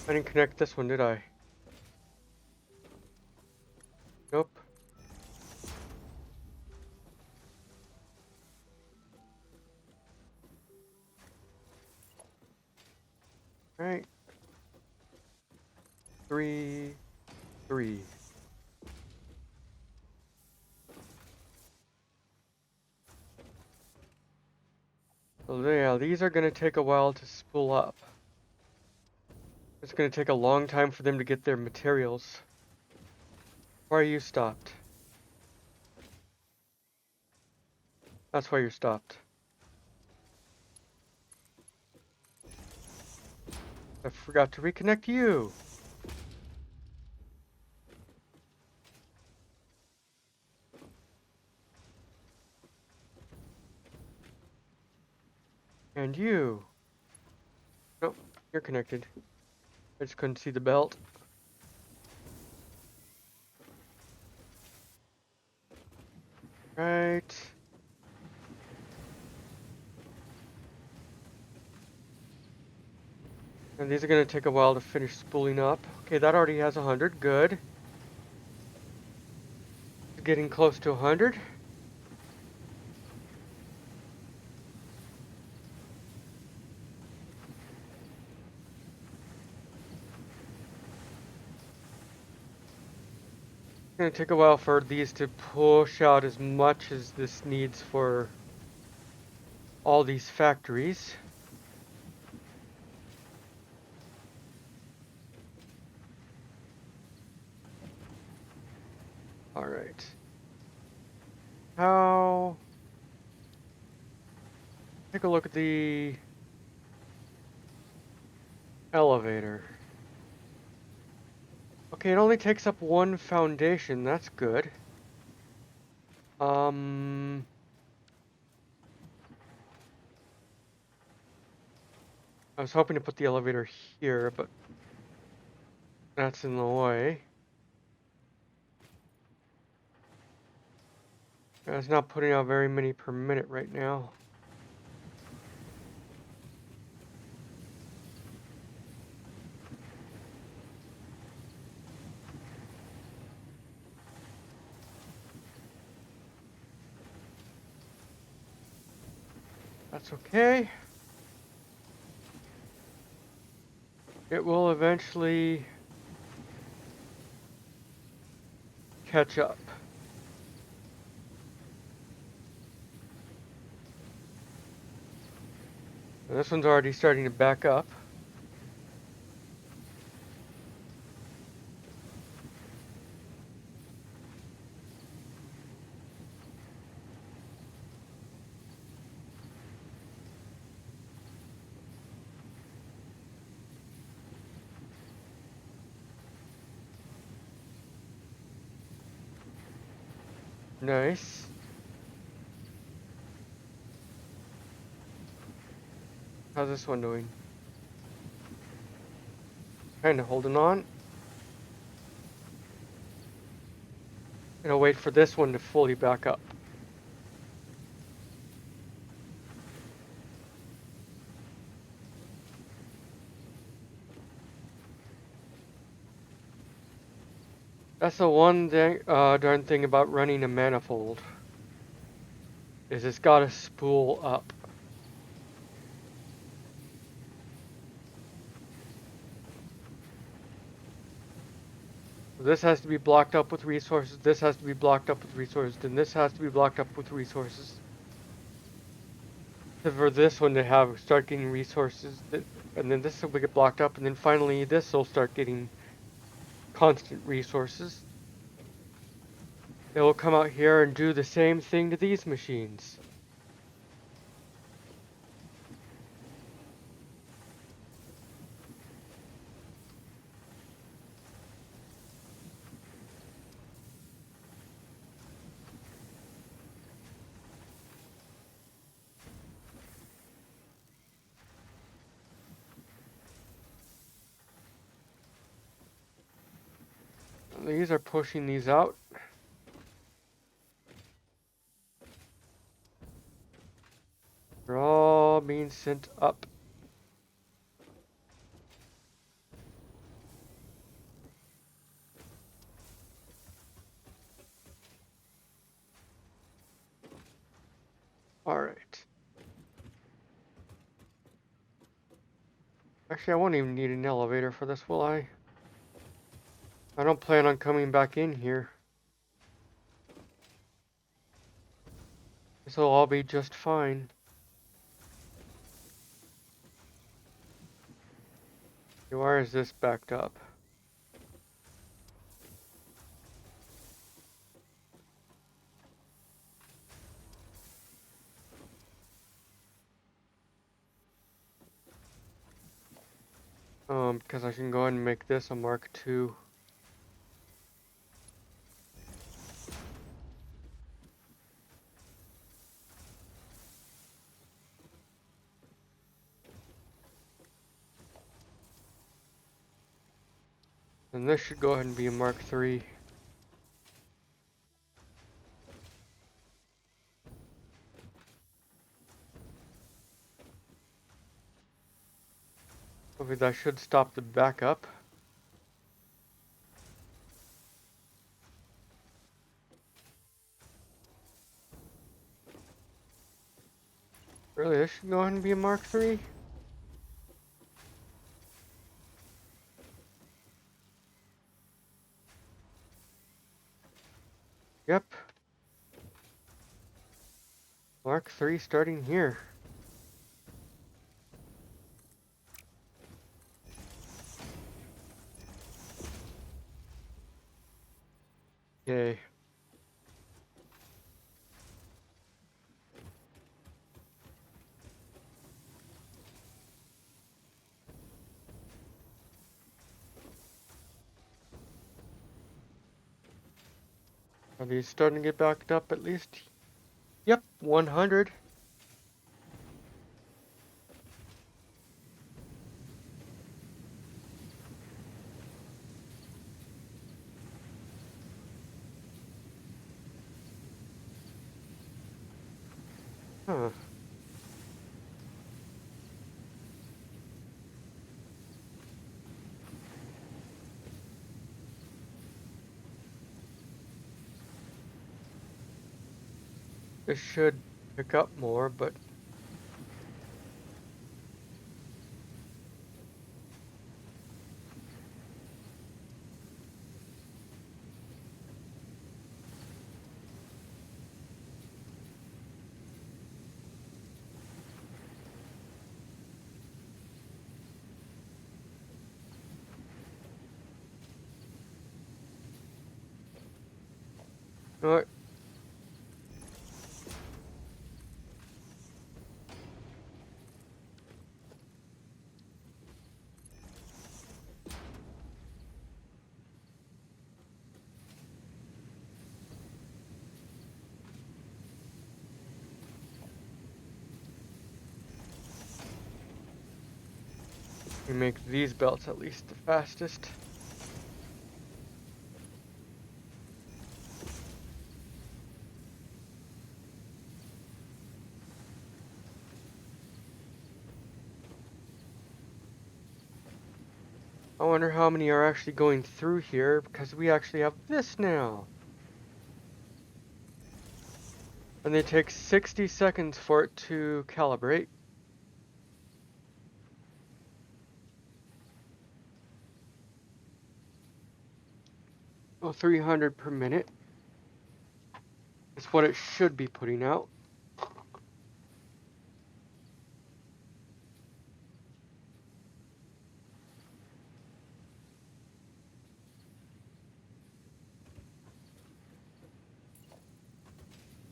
I didn't connect this one, did I? Nope. Alright. 3, 3. So yeah, these are going to take a while to spool up. It's going to take a long time for them to get their materials. Why are you stopped? That's why you're stopped. I forgot to reconnect you. And you. Nope, you're connected. I just couldn't see the belt. Right. And these are going to take a while to finish spooling up. Okay, that already has 100. Good. Getting close to 100. It's going to take a while for these to push out as much as this needs for all these factories. All right. How? Take a look at the elevator. Okay, it only takes up 1 foundation. That's good. I was hoping to put the elevator here, but that's in the way. It's not putting out very many per minute right now. That's okay. It will eventually catch up. And this one's already starting to back up. Nice. How's this one doing? Kinda holding on. Gonna wait for this one to fully back up. That's the one thing, darn thing about running a manifold. Is it's gotta spool up. This has to be blocked up with resources, this has to be blocked up with resources, then this has to be blocked up with resources. For this one to start getting resources, and then this will get blocked up, and then finally this will start getting constant resources. It will come out here and do the same thing to these machines. These are pushing these out. They're all being sent up. Alright. Actually, I won't even need an elevator for this, will I? I don't plan on coming back in here. This will all be just fine. Why is this backed up? Because I can go ahead and make this a Mark II. And this should go ahead and be a Mark III. Hopefully that should stop the backup. Really, this should go ahead and be a Mark III? Yep. Mark III starting here. Okay. Are these starting to get backed up at least? Yep, 100. Huh. This should pick up more, but alright. We make these belts at least the fastest. I wonder how many are actually going through here because we actually have this now. And they take 60 seconds for it to calibrate. Oh, 300 per minute. It's what it should be putting out.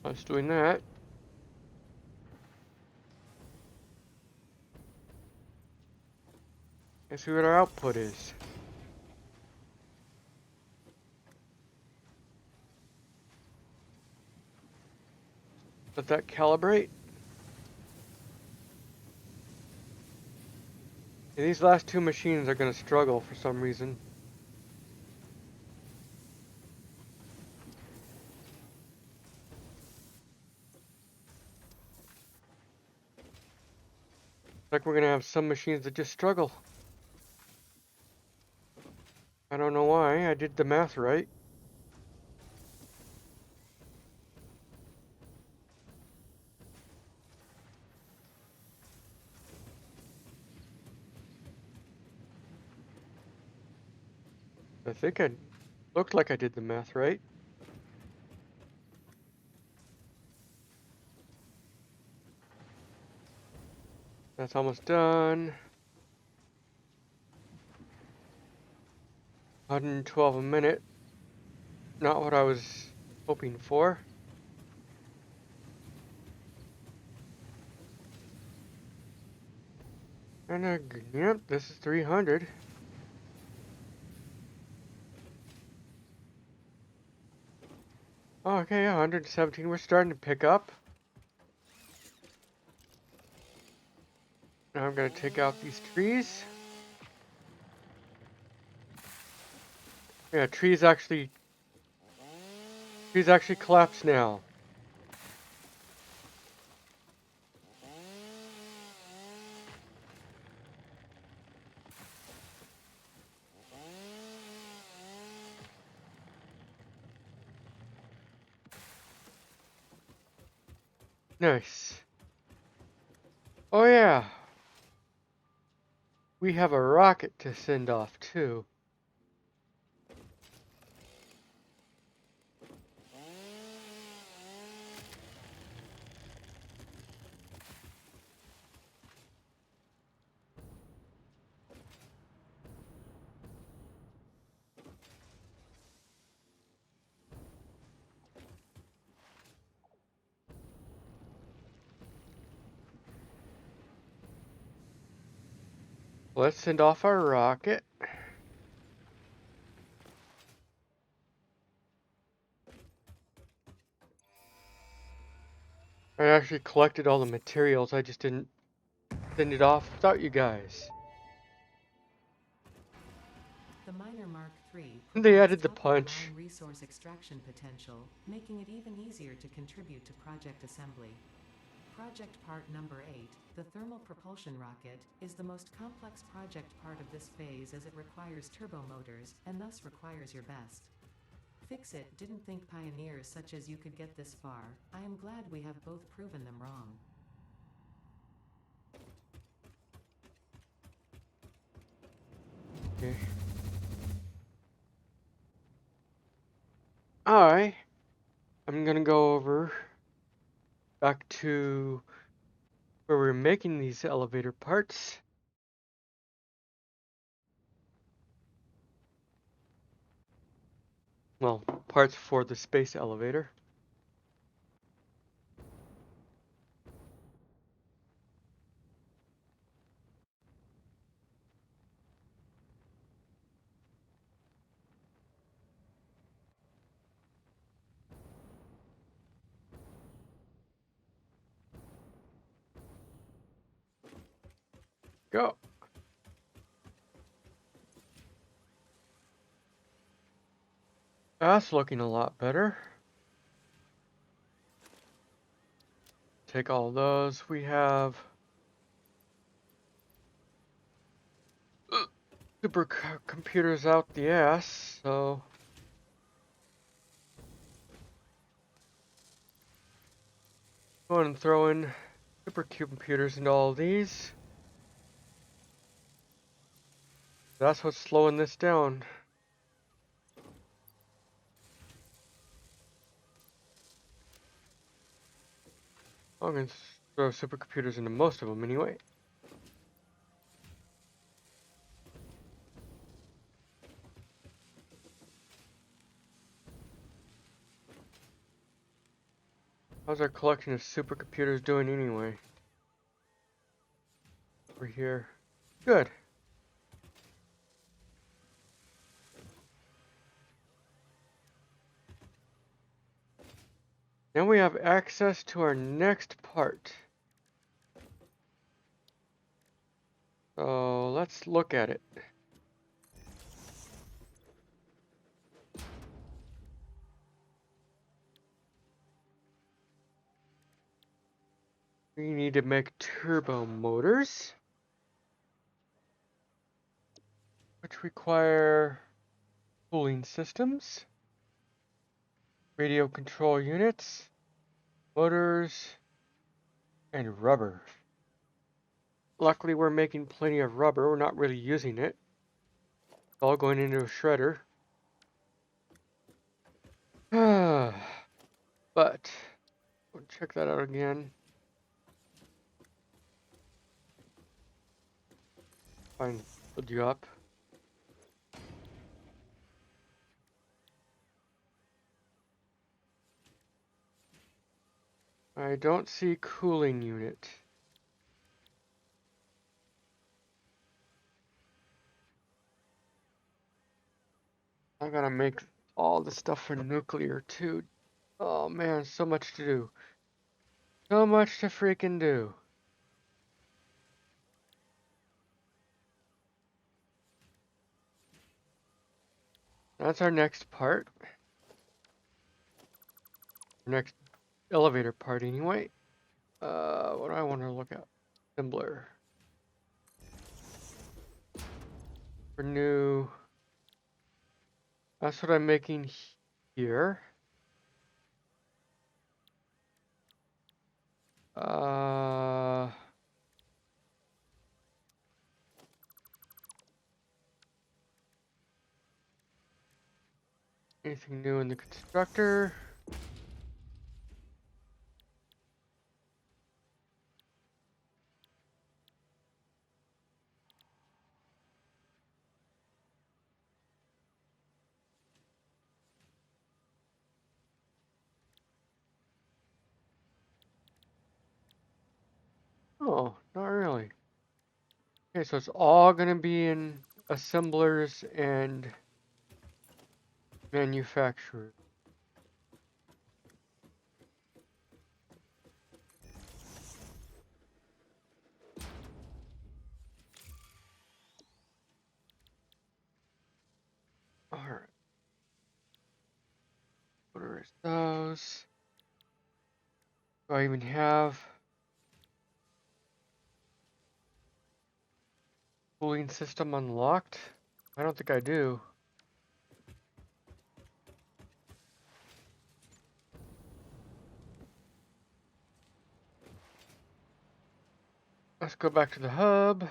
I was doing that. Let's see what our output is. Let that calibrate. And these last two machines are going to struggle for some reason. Like we're going to have some machines that just struggle. I don't know why. I did the math right. I think I looked like I did the math right. That's almost done. 112 a minute. Not what I was hoping for. And yep, this is 300. Oh, okay, 117. We're starting to pick up. Now I'm going to take out these trees. Yeah, trees actually collapse now. Nice. Oh yeah. We have a rocket to send off too. Let's send off our rocket. I actually collected all the materials. I just didn't send it off without you guys. The Miner Mark III And they provides added the punch. top-of-the-line resource extraction potential, making it even easier to contribute to project assembly. Project part number 8, the thermal propulsion rocket, is the most complex project part of this phase as it requires turbo motors, and thus requires your best. Fix It didn't think pioneers such as you could get this far. I am glad we have both proven them wrong. Okay. I'm gonna go over back to where we're making these elevator parts. Well, parts for the space elevator. Go. That's looking a lot better. Take all those. We have supercomputers out the ass, so go ahead and throw in supercomputers into all these. That's what's slowing this down. I'm going to throw supercomputers into most of them anyway. How's our collection of supercomputers doing anyway? Over here. Good. Now we have access to our next part. So let's look at it. We need to make turbo motors, which require cooling systems, radio control units, motors, and rubber. Luckily, we're making plenty of rubber. We're not really using it. It's all going into a shredder. But we'll check that out again. Fine, build you up. I don't see cooling unit. I gotta make all the stuff for nuclear too. Oh man, so much to do. So much to freaking do. That's our next part. Next elevator part anyway. What do I want to look at? Assembler. For new. That's what I'm making here. Anything new in the constructor? Oh, not really. Okay, so it's all gonna be in assemblers and manufacturers. Alright. What are those? Do I even have cooling system unlocked? I don't think I do. Let's go back to the hub.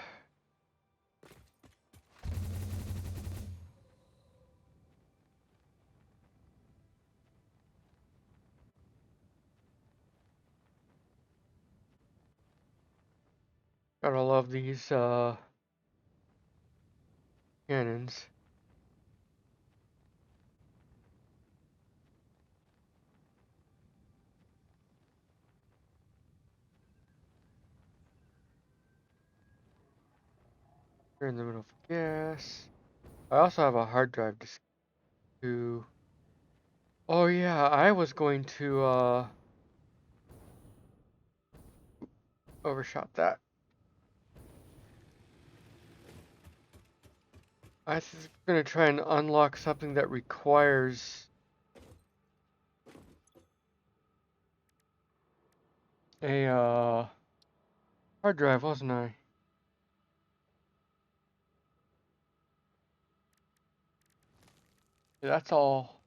Gotta love these cannons. They're in the middle of gas. I also have a hard drive to. Oh yeah, I was going to overshot that. I was gonna try and unlock something that requires a hard drive, wasn't I? Yeah, that's all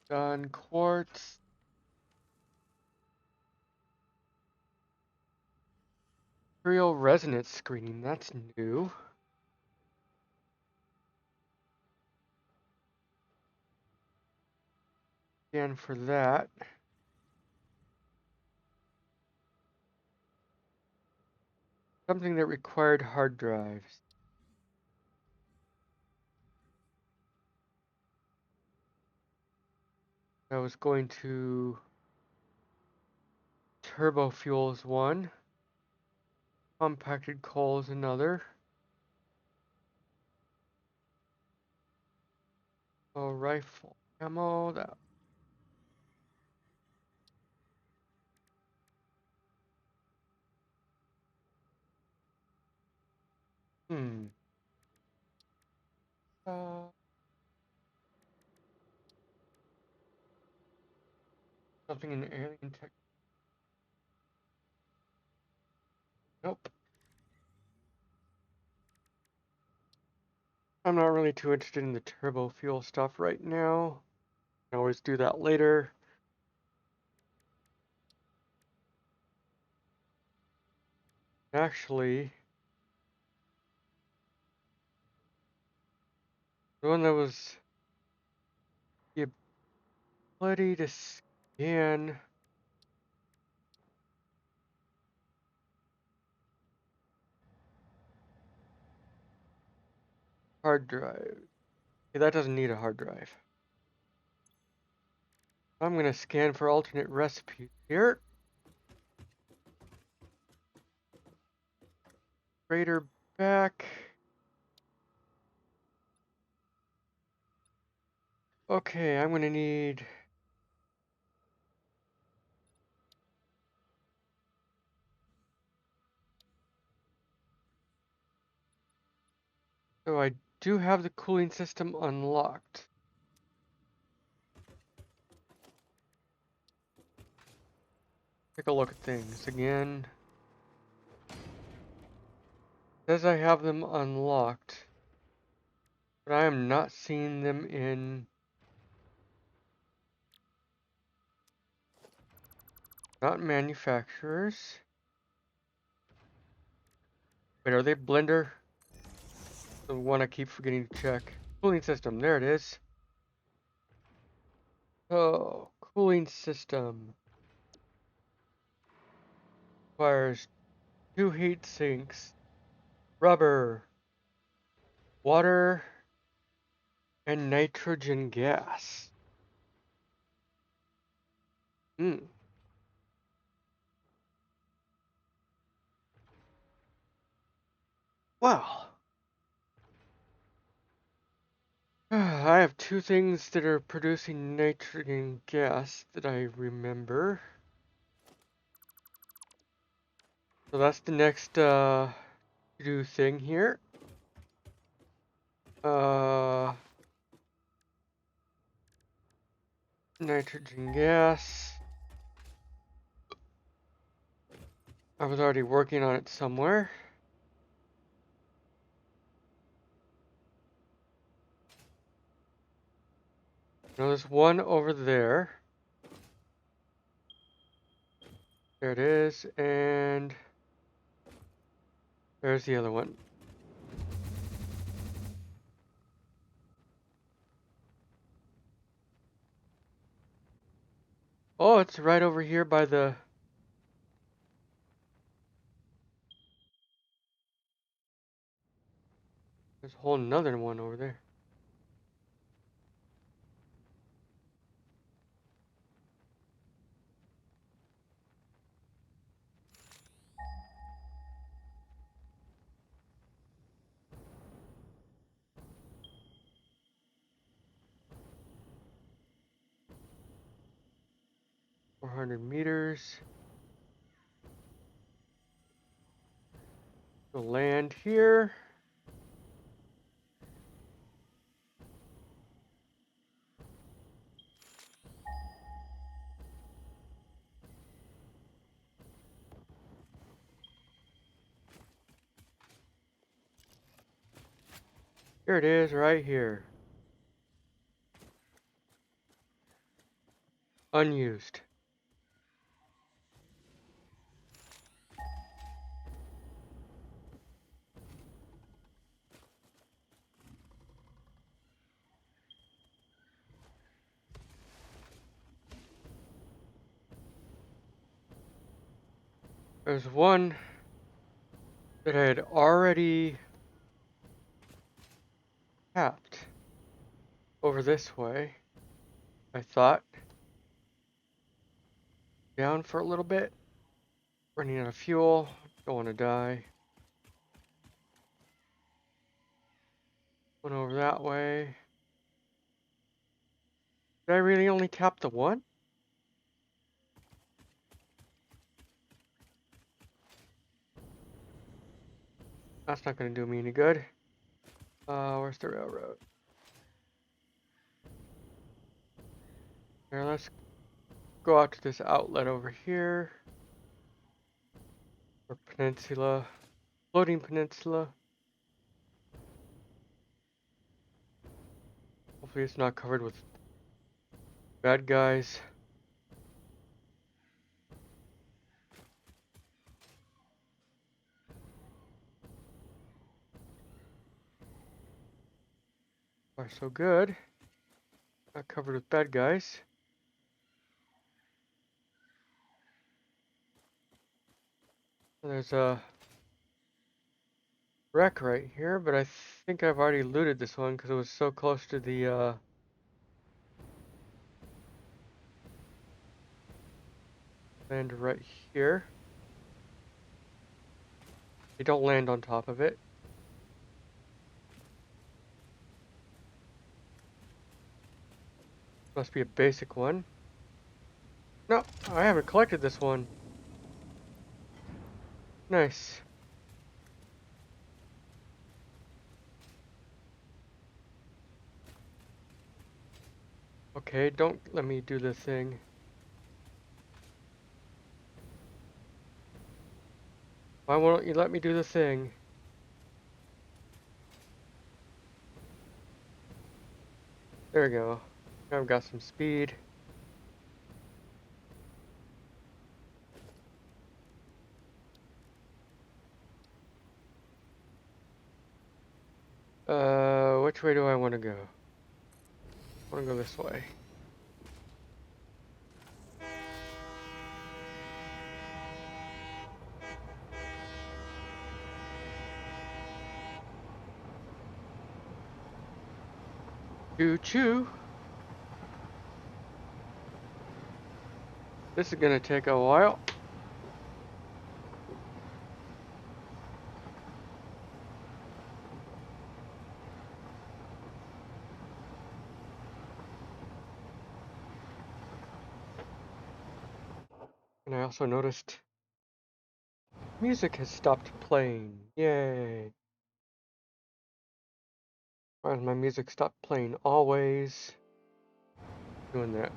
done. Quartz. Serial resonance screening, that's new. Scan for that. Something that required hard drives. I was going to turbo fuels one. Compacted coal is another. Oh, rifle ammo. That. Hmm. Uh, Something in alien tech. Nope. I'm not really too interested in the turbo fuel stuff right now. Can always do that later. Actually, the one that was the ability to scan hard drive. Okay, that doesn't need a hard drive. I'm going to scan for alternate recipes here. Freighter back. Okay, I'm going to need so I do have the cooling system unlocked. Take a look at things again. Says I have them unlocked, but I am not seeing them in. Not manufacturers. Wait, are they blender? The one I keep forgetting to check. Cooling system, there it is. Oh, cooling system. Requires 2 heat sinks, rubber, water, and nitrogen gas. Hmm. Wow. I have 2 things that are producing nitrogen gas that I remember. So that's the next to-do thing here. Nitrogen gas. I was already working on it somewhere. Now there's one over there. There it is, and there's the other one. Oh, it's right over here by the... There's a whole nother one over there. $400. We'll land here. Here it is, right here. Unused. There's one that I had already tapped over this way. I thought. Down for a little bit. Running out of fuel. Don't want to die. One over that way. Did I really only tap the one? That's not going to do me any good. Where's the railroad? Here, let's go out to this outlet over here. Or peninsula. Floating peninsula. Hopefully it's not covered with bad guys. Far so good. Not covered with bad guys. There's a wreck right here, but I think I've already looted this one because it was so close to the land right here. You don't land on top of it. Must be a basic one. No, I haven't collected this one. Nice. Okay, don't let me do the thing. Why won't you let me do the thing? There we go. Now I've got some speed. Which way do I want to go? I want to go this way. Choo-choo. This is gonna take a while. And I also noticed music has stopped playing. Yay. Why does my music stop playing always? Doing that.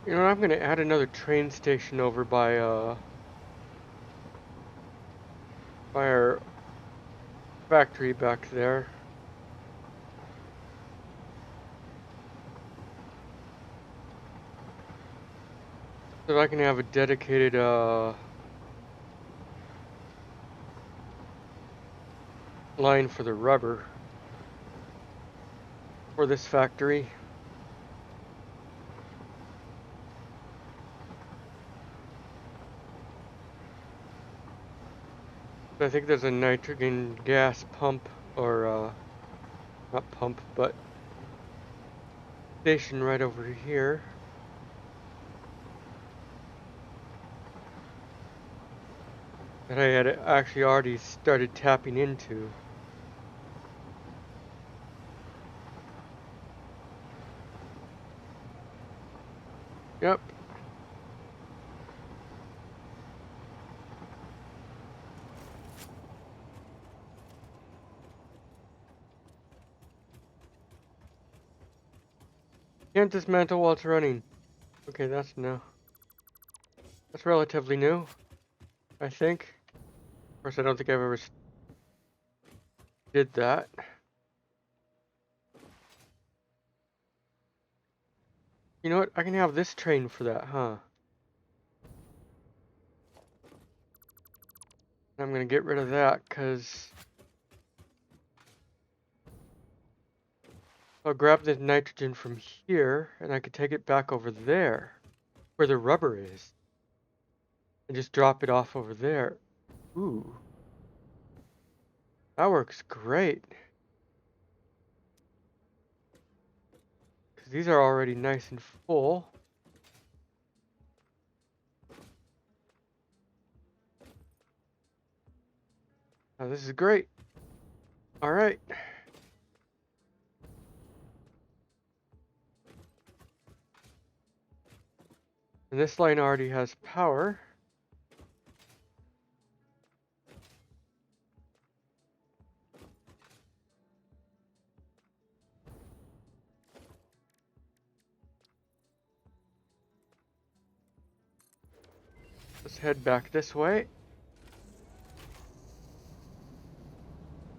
You know, I'm gonna add another train station over by our factory back there. So that I can have a dedicated line for the rubber for this factory. I think there's a nitrogen gas pump or not pump, but station right over here. That I had actually already started tapping into. Yep. Can't dismantle while it's running. Okay, that's new. That's relatively new, I think. Of course, I don't think I've ever did that. You know what? I can have this train for that, huh? I'm gonna get rid of that because I'll grab the nitrogen from here and I could take it back over there where the rubber is and just drop it off over there. Ooh, that works great because these are already nice and full. Now this is great. All right. And this line already has power. Let's head back this way.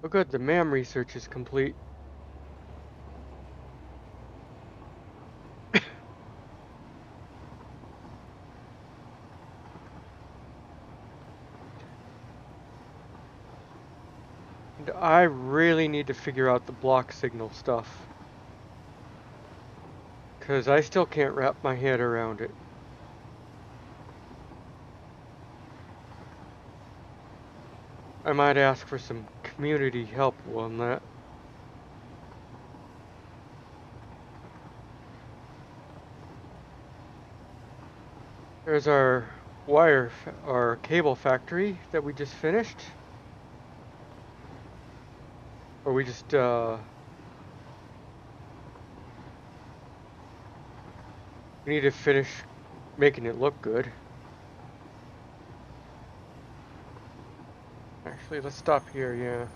Oh good, the MAM research is complete. And I really need to figure out the block signal stuff. Because I still can't wrap my head around it. I might ask for some community help on that. There's our our cable factory that we just finished. Or we just, we need to finish making it look good. Actually, let's stop here, yeah.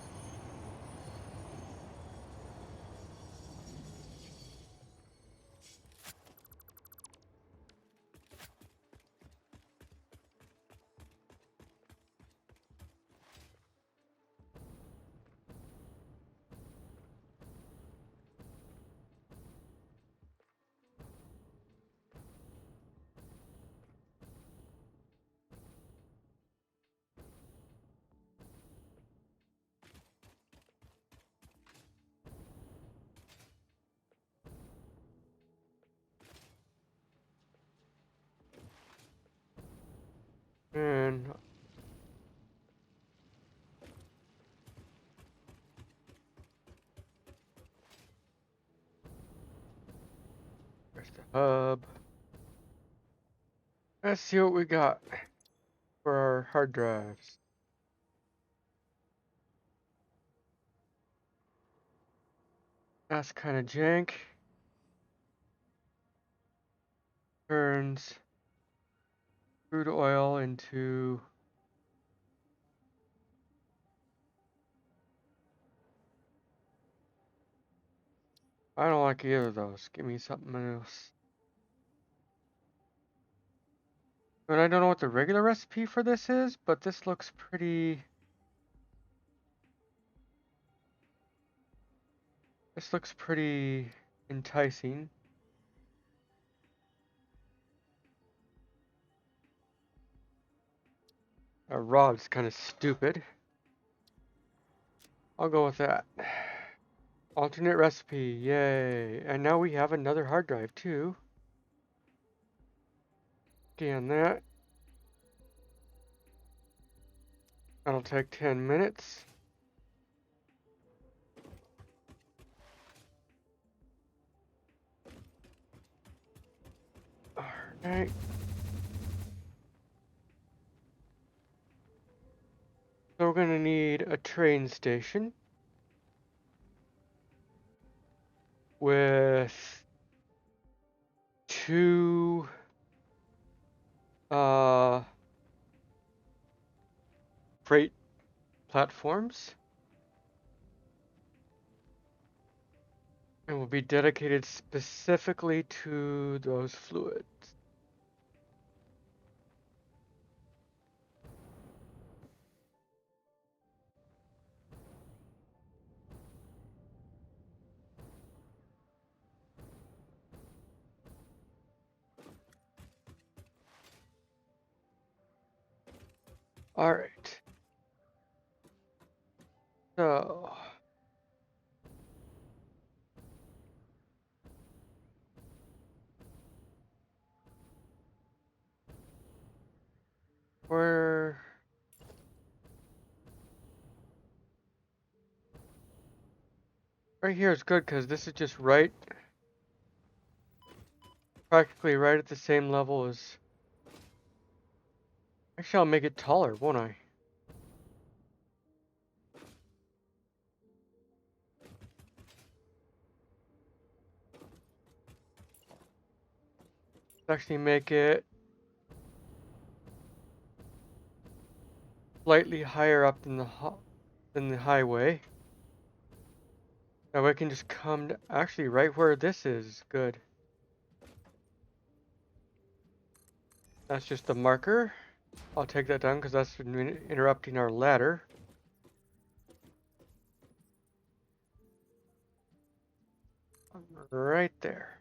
And there's the hub. Let's see what we got for our hard drives. That's kind of jank. Turns crude oil into I don't like either of those. Give me something else. And I don't know what the regular recipe for this is, but this looks pretty. This looks pretty enticing. Raw's kind of stupid. I'll go with that. Alternate recipe, yay. And now we have another hard drive too. Scan that. That'll take 10 minutes. Okay. So we're gonna need a train station with 2 freight platforms, and will be dedicated specifically to those fluids. All right. So we're right here is good because this is just practically right at the same level as. Actually, I'll make it taller, won't I? Actually, make it slightly higher up than the highway. That way I can just come actually right where this is. Good. That's just the marker. I'll take that down because that's interrupting our ladder. Right there.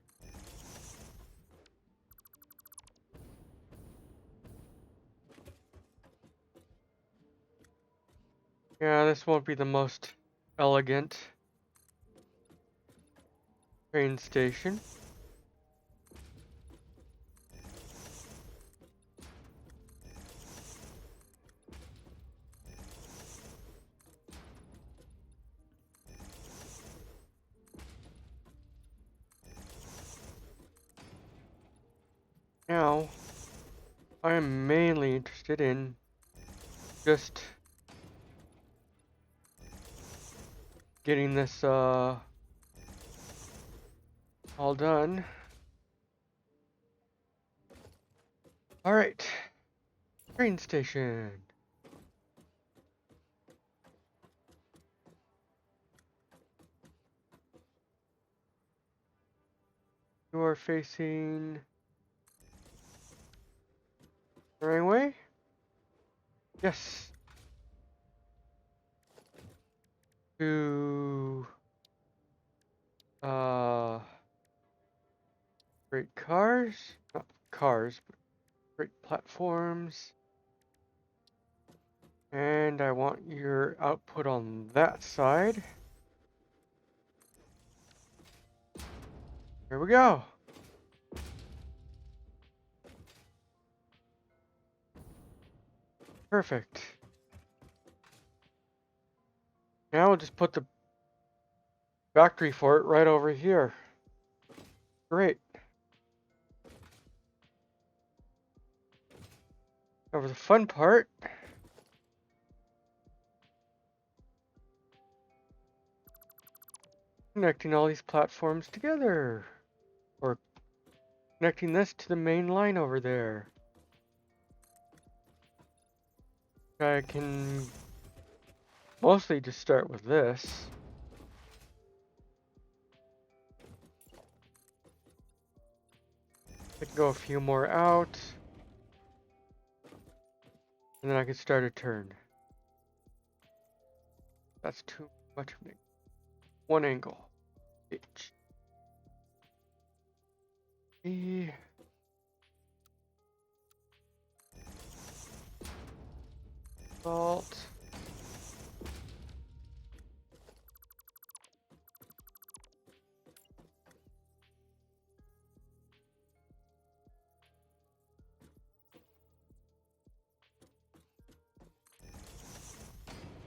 Yeah, this won't be the most elegant train station. Now, I am mainly interested in just getting this all done. All right, train station. You are facing the right way? Yes. To great cars, not cars, but great platforms. And I want your output on that side. Here we go. Perfect. Now we'll just put the factory for it right over here. Great. Over the fun part. Connecting all these platforms together. Or connecting this to the main line over there. I can mostly just start with this. I can go a few more out. And then I can start a turn. That's too much for me. One angle. H. E. Salt.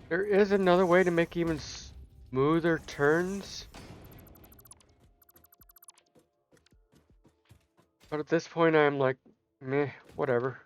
There is another way to make even smoother turns. But at this point, I'm like, meh, whatever.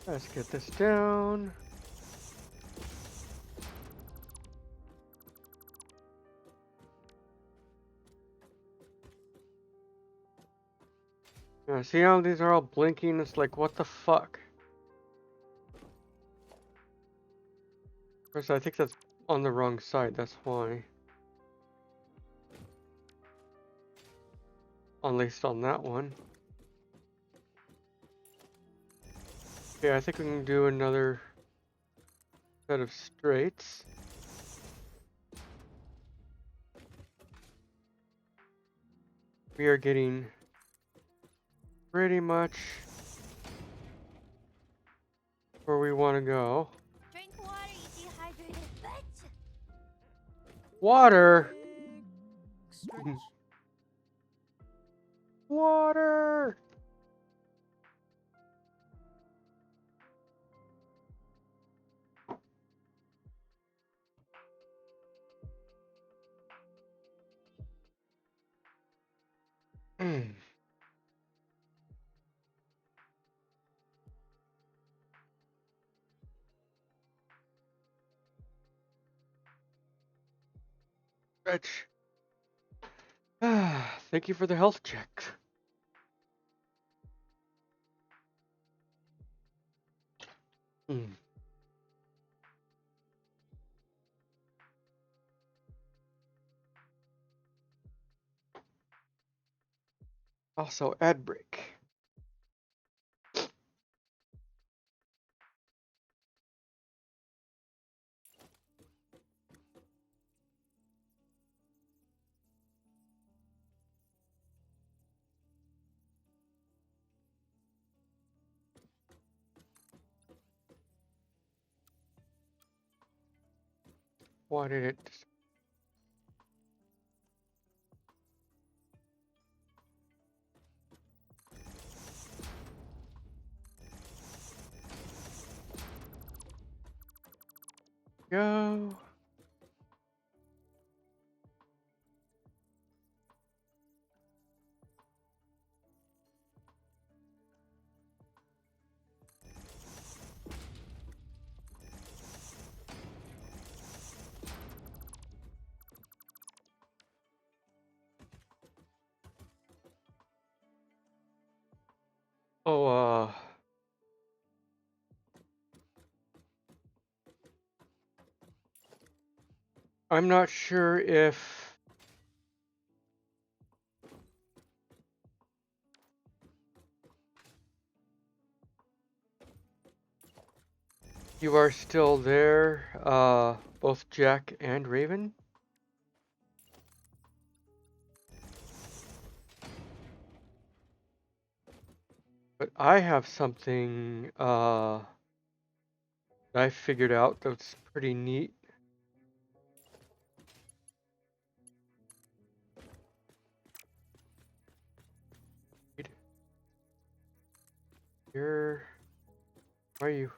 Let's get this down. Yeah, see how these are all blinking? It's like, what the fuck? Of course, I think that's on the wrong side, that's why. At least on that one. Okay, I think we can do another set of straights. We are getting pretty much where we want to go. Drink water, you dehydrated bitch! Water! Stretch. Water! Stretch. Thank you for the health check. Also, ad break. Why did it? Go. Oh, I'm not sure if you are still there, both Jack and Raven. But I have something that I figured out that's pretty neat. Where are you?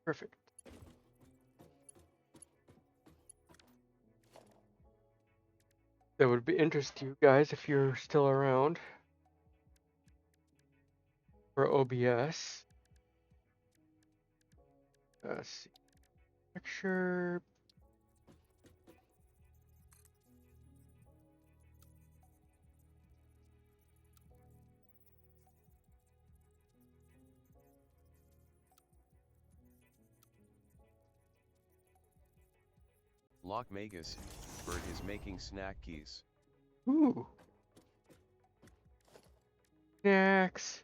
Perfect. That would be interest to you guys if you're still around for OBS. Let's see. Picture. Lock Magus, Bird is making snack keys. Ooh. Snacks.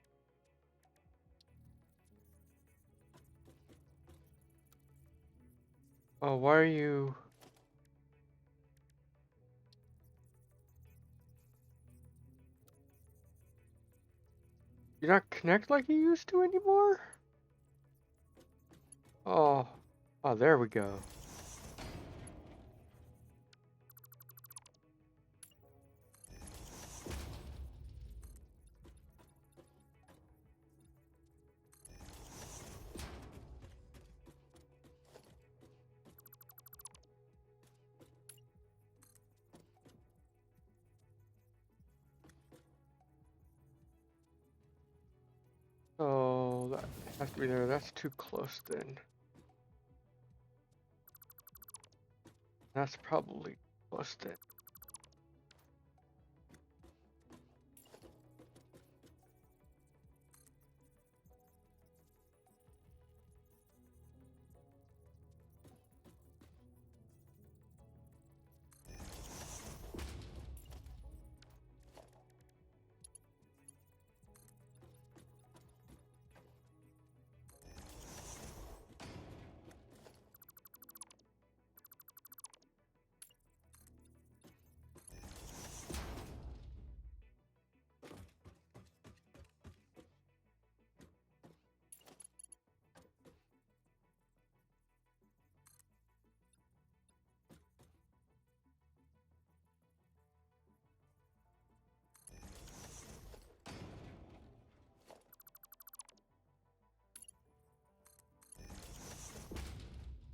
Oh, why are you... You not connect like you used to anymore? Oh. Oh, there we go. Oh, that has to be there. That's too close then. That's probably close then.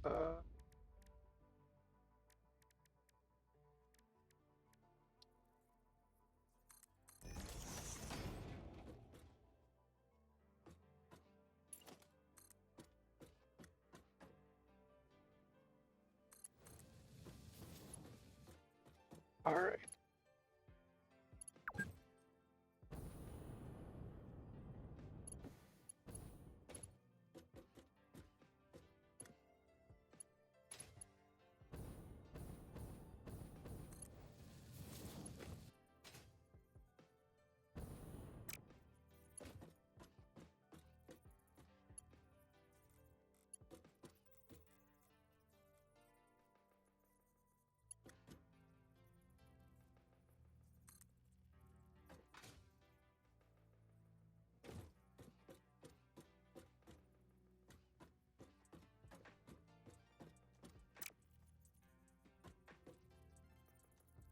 Uh, all right.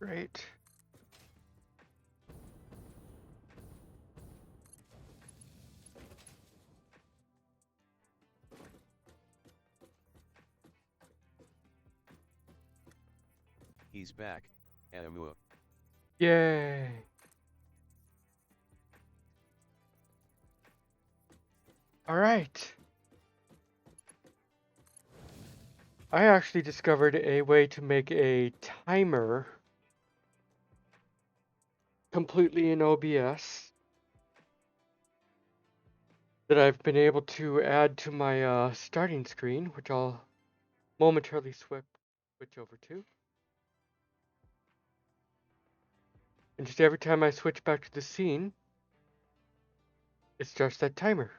Great. He's back, Amua. Yay. All right. I actually discovered a way to make a timer completely in OBS that I've been able to add to my starting screen, which I'll momentarily switch over to. And just every time I switch back to the scene, it starts that timer.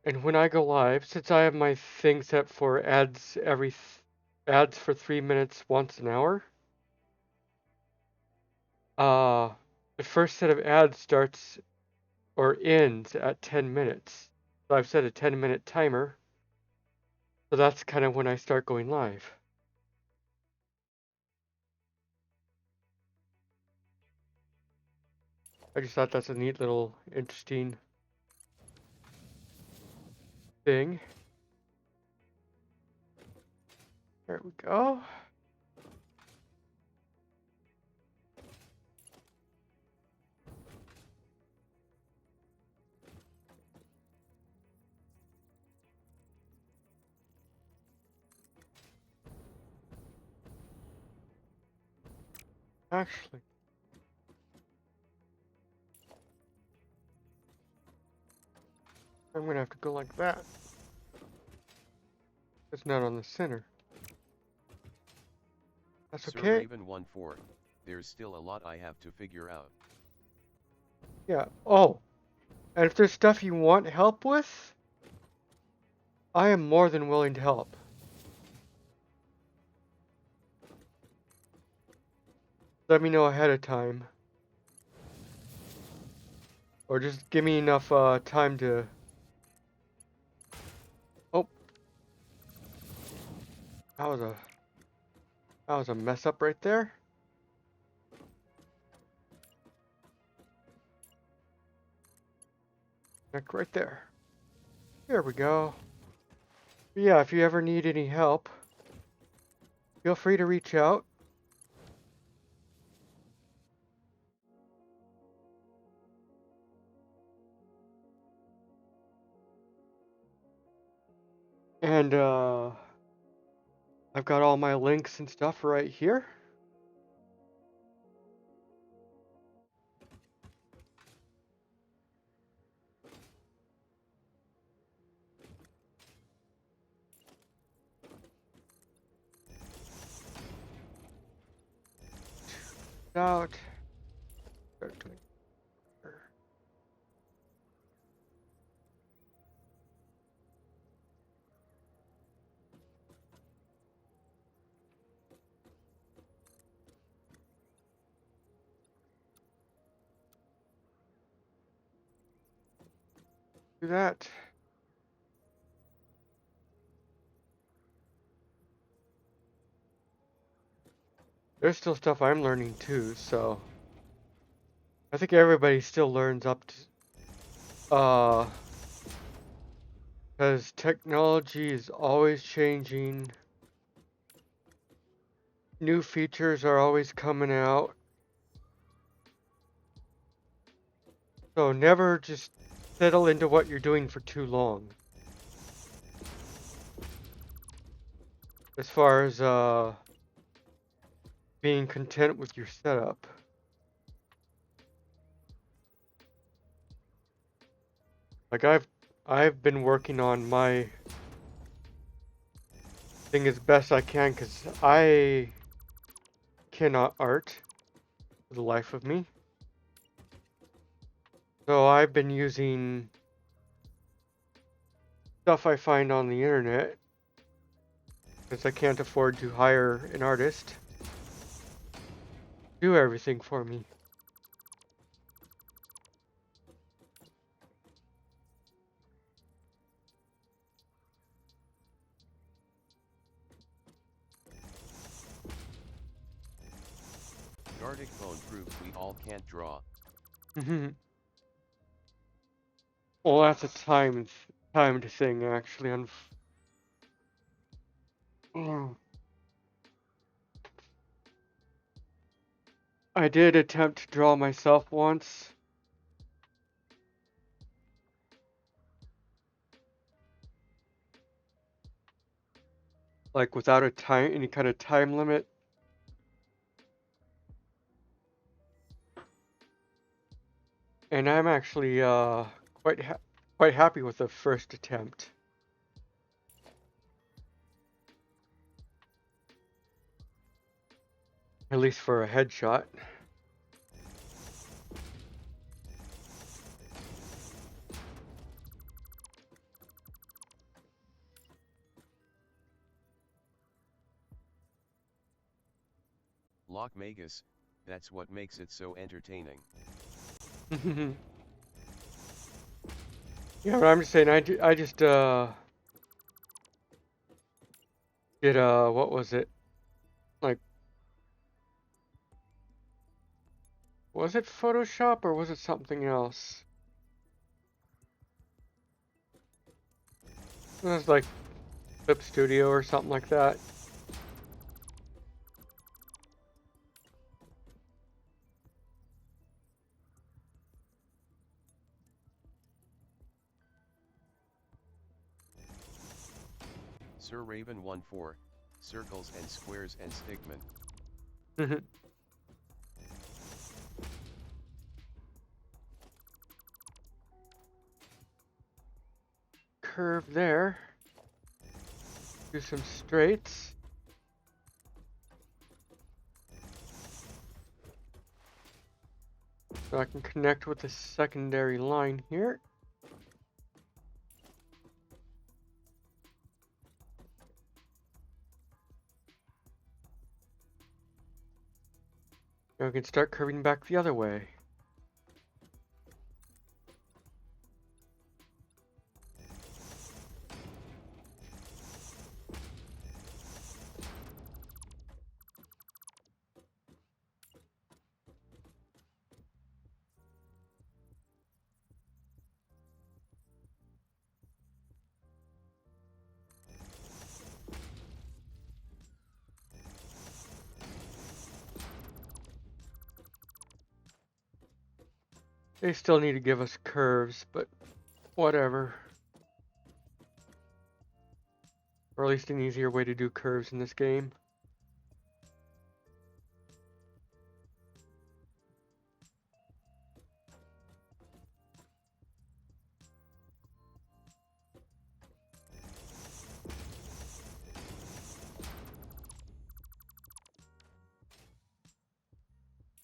And when I go live, since I have my thing set for ads ads for 3 minutes once an hour, the first set of ads starts or ends at 10 minutes. So I've set a 10-minute timer. So that's kind of when I start going live. I just thought that's a neat little interesting thing. There we go. Actually, I'm gonna have to go like that. It's not on the center. That's Sir okay. Raven 1-4, there's still a lot I have to figure out. Yeah. Oh, and if there's stuff you want help with, I am more than willing to help. Let me know ahead of time. Or just give me enough time to... Oh, that was a mess up right there. Like right there. There we go. But yeah, if you ever need any help, feel free to reach out. And I've got all my links and stuff right here. Out. Start doing. Do that. There's still stuff I'm learning too, so I think everybody still learns up to because technology is always changing. New features are always coming out. So never just settle into what you're doing for too long. As far as being content with your setup. Like I've been working on my thing as best I can because I cannot art for the life of me. So I've been using stuff I find on the internet because I can't afford to hire an artist to do everything for me. Gartic bone proves we all can't draw. Well, that's a timed thing actually. I did attempt to draw myself once. Like without any kind of time limit. And I'm actually quite happy with the first attempt. At least for a headshot. Loch Magus, that's what makes it so entertaining. Yeah, but I'm just saying I just did what was it? Like was it Photoshop or was it something else? It was like Clip Studio or something like that. Sir Raven 14, circles and squares and stickman. Curve there. Do some straights. So I can connect with the secondary line here. Now we can start curving back the other way. They still need to give us curves, but whatever. Or at least an easier way to do curves in this game.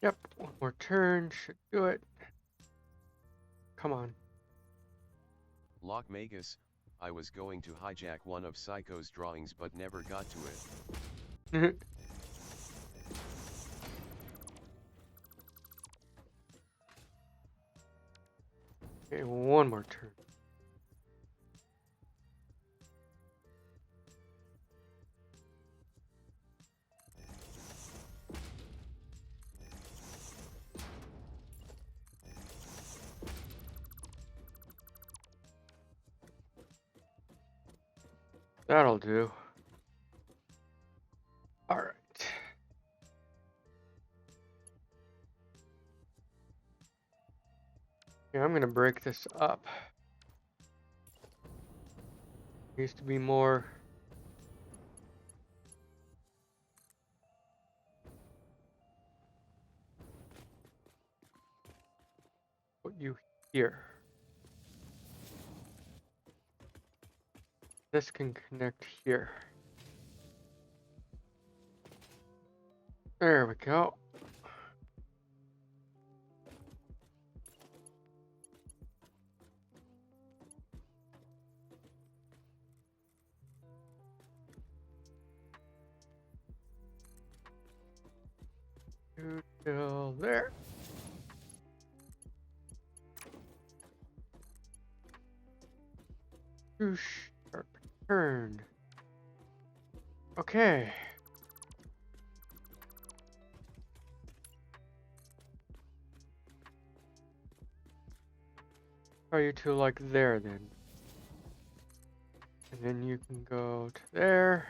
Yep, one more turn should do it. Come on. Loch Magus, I was going to hijack one of Psycho's drawings but never got to it. Okay, one more turn. That'll do. Alright. Yeah, I'm gonna break this up. Needs to be more. What you hear. This can connect here. There we go. Till there. Whoosh, sharp turn. Okay. Are you two like there then? And then you can go to there.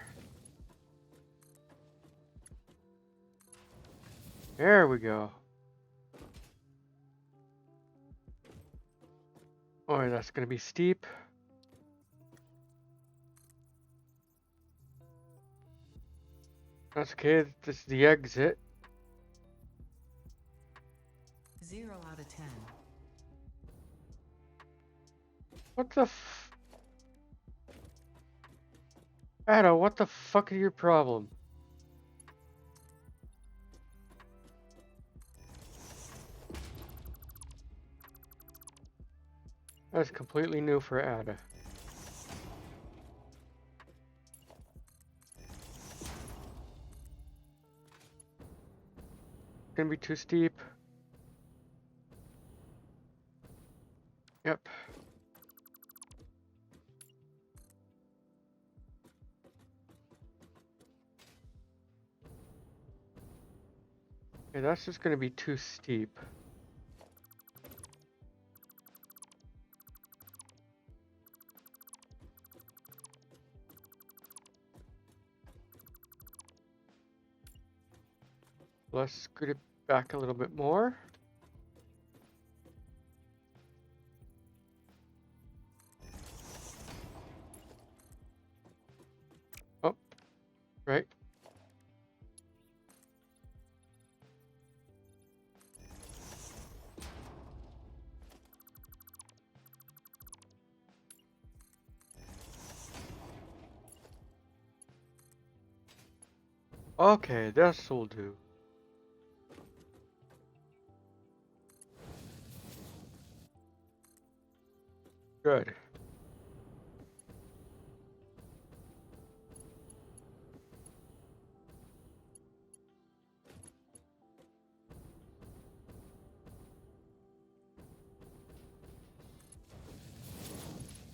There we go. Oh, that's gonna be steep. That's okay. This is the exit. 0 out of 10. What the Ada, what the fuck is your problem? That's completely new for Ada. Gonna be too steep. Yep. Okay, that's just gonna be too steep. Let's scoot it back a little bit more. Oh, right. Okay, this will do. Good.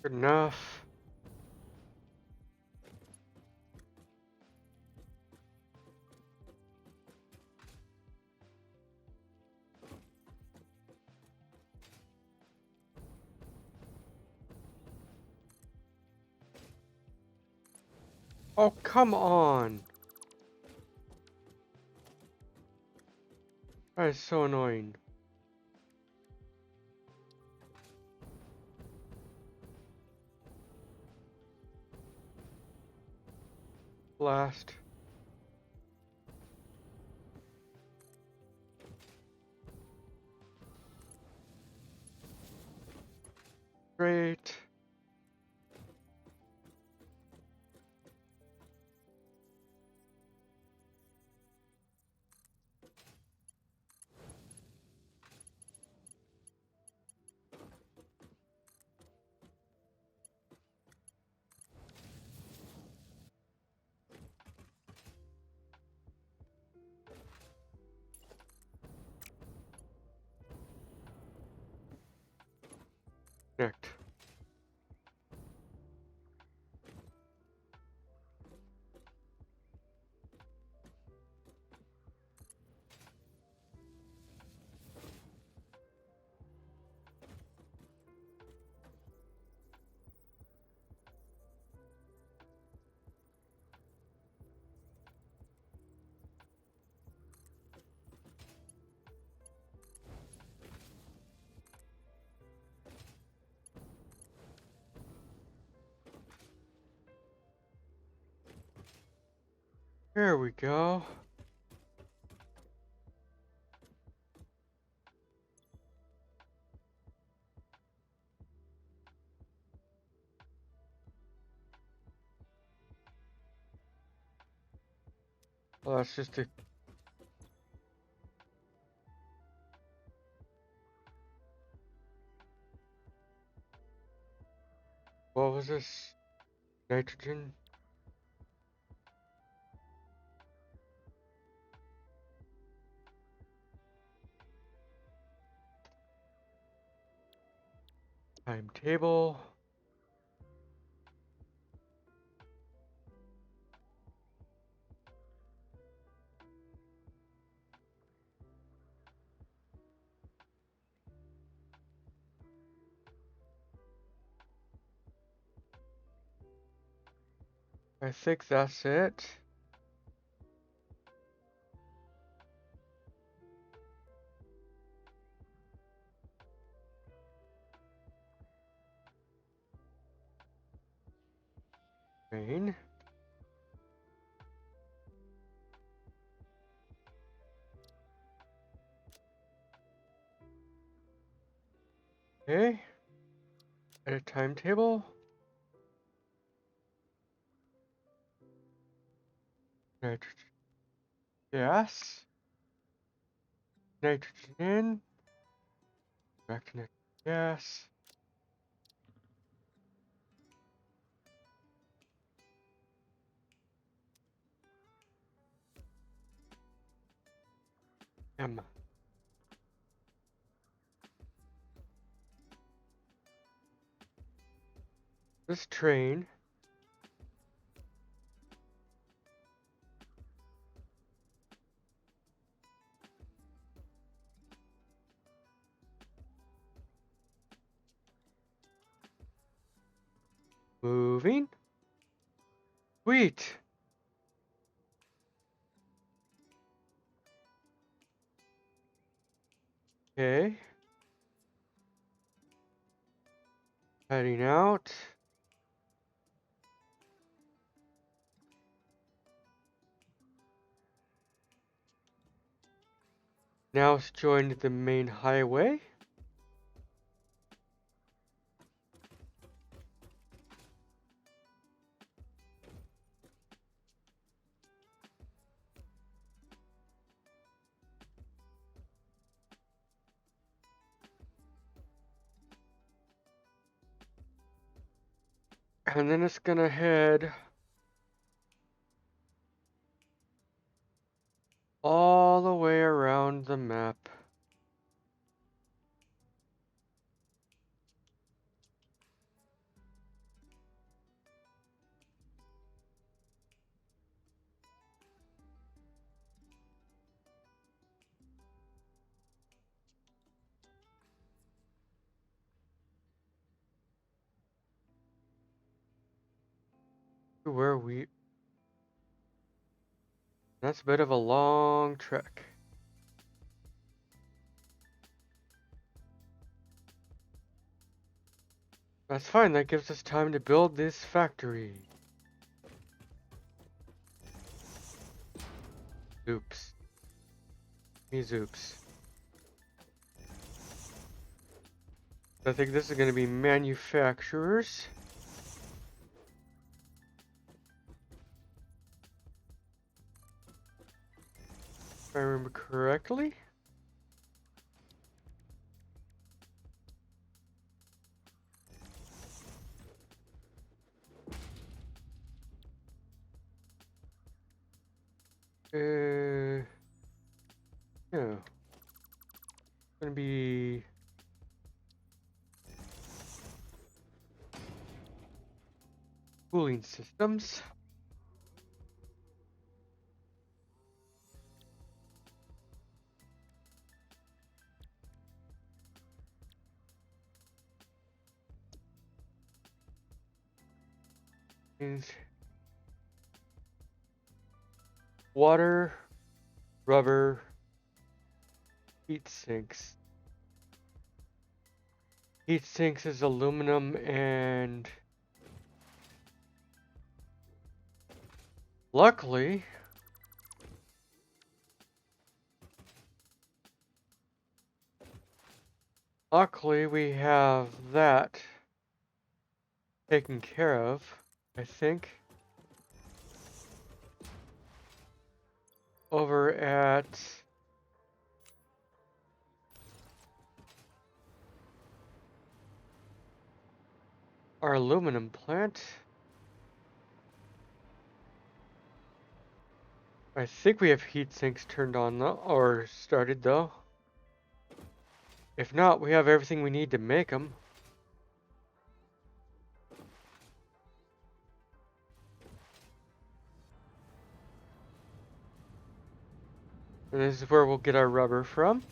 Good enough. Oh, come on. That is so annoying. Blast. Great. Connect. There we go. Well, that's just a... What was this? Nitrogen? Timetable. I think that's it. Rain. Okay. Edit timetable. Nitrogen gas. Nitrogen in. Back to nitrogen gas. M. This train. Moving. Sweet. Okay. Heading out. Now it's joined the main highway. And then it's gonna head all the way around the map. To where we... That's a bit of a long trek. That's fine, that gives us time to build this factory. Oops. These oops. I think this is going to be manufacturers. If I remember correctly. Yeah. It's going to be... cooling systems. Means water, rubber, heat sinks. Heat sinks is aluminum and luckily we have that taken care of, I think. Over at our aluminum plant. I think we have heat sinks turned on though, or started though. If not, we have everything we need to make them. And this is where we'll get our rubber from.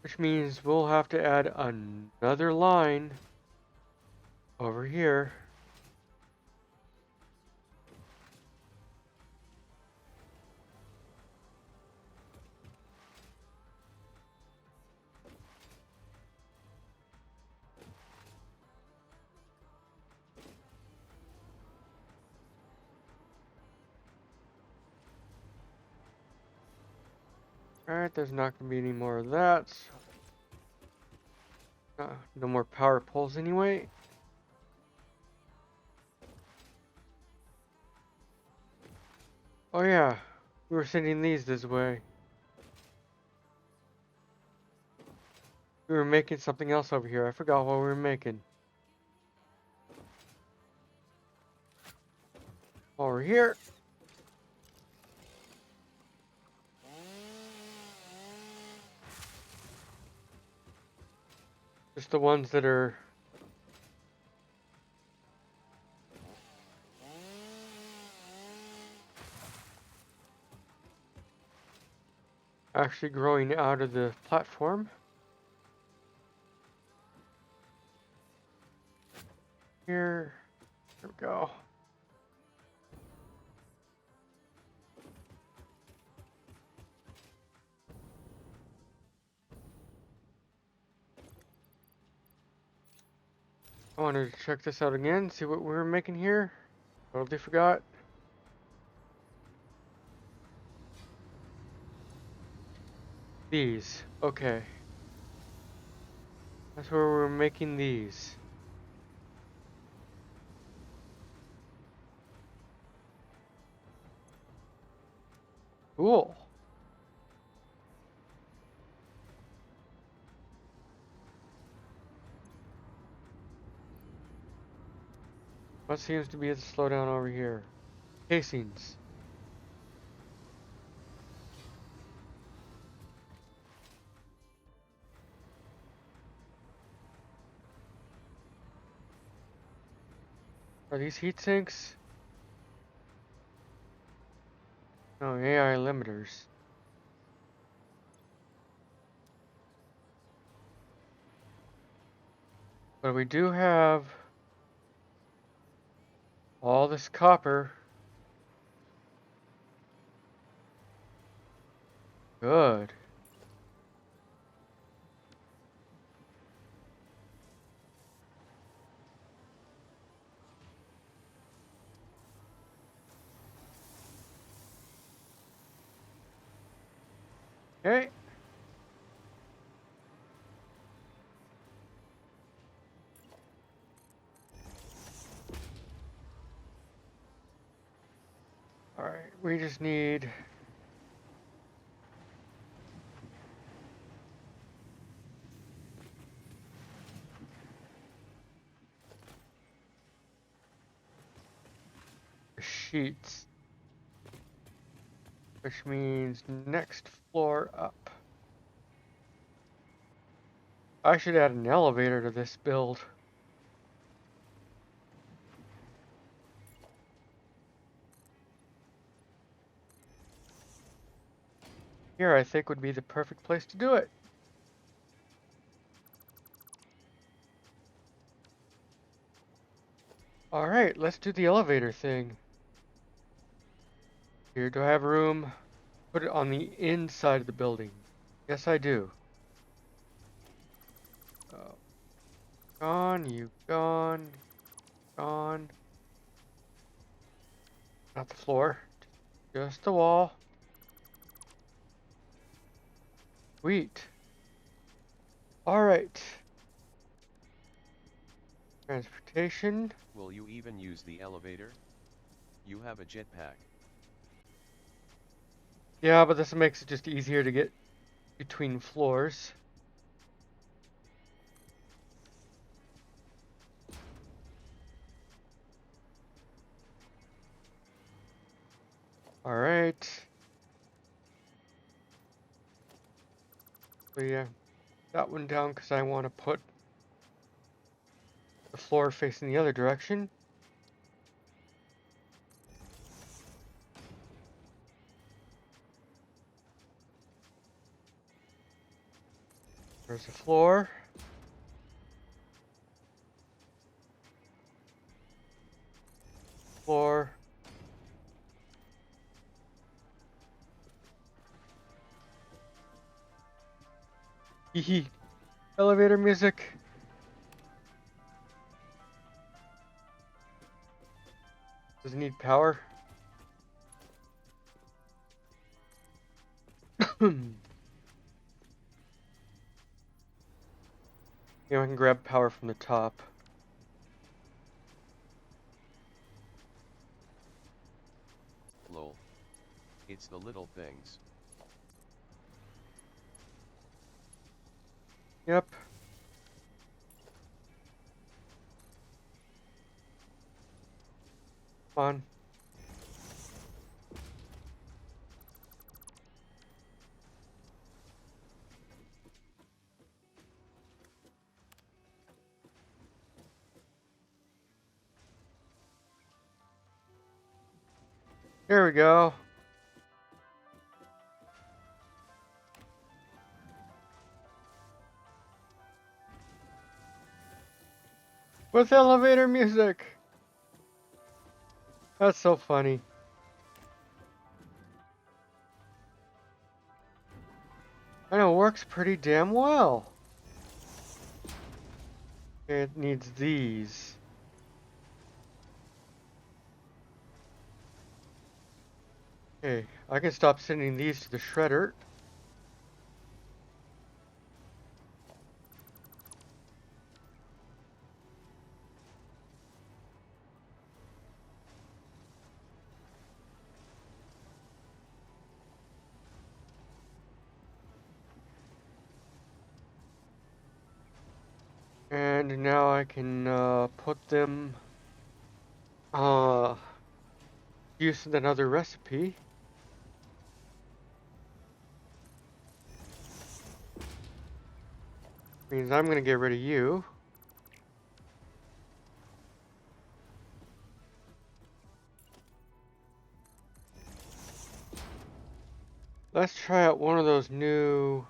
Which means we'll have to add another line over here. Alright, there's not going to be any more of that. No more power poles anyway. Oh yeah, we were sending these this way. We were making something else over here. I forgot what we were making. Over here. Just the ones that are actually growing out of the platform. Here we go. I wanted to check this out again, see what we were making here. Totally forgot. These. Okay. That's where we're making these. Cool. What seems to be the slowdown over here? Casings. Are these heat sinks? No, AI limiters. But we do have all this copper. Good. Okay. Alright, we just need the sheets, which means next floor up. I should add an elevator to this build. Here, I think, would be the perfect place to do it. Alright, let's do the elevator thing. Here, do I have room? Put it on the inside of the building. Yes, I do. Oh. Gone, you gone, gone. Not the floor, just the wall. Sweet. Alright. Transportation. Will you even use the elevator? You have a jetpack. Yeah, but this makes it just easier to get between floors. Alright. So yeah, that one down because I want to put the floor facing the other direction. There's the floor. Floor. Hee Elevator music. Does it need power? Yeah, I can grab power from the top. Lol. It's the little things. Yep. On. There we go. With elevator music. That's so funny. And it works pretty damn well. It needs these. Okay, I can stop sending these to the shredder. And now I can put them use another recipe. Means I'm gonna get rid of you. Let's try out one of those new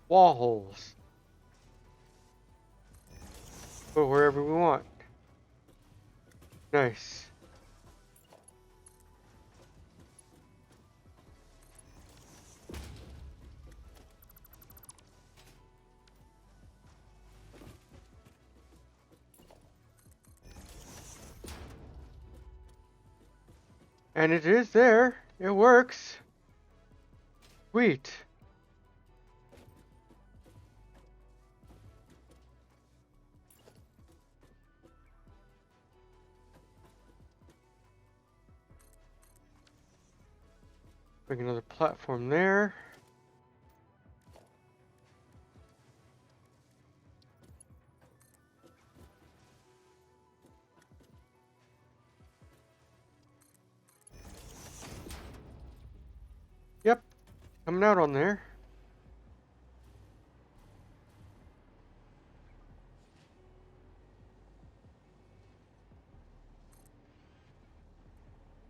wall holes. Put wherever we want. Nice. And it is there. It works. Sweet. Bring another platform there. Yep, coming out on there.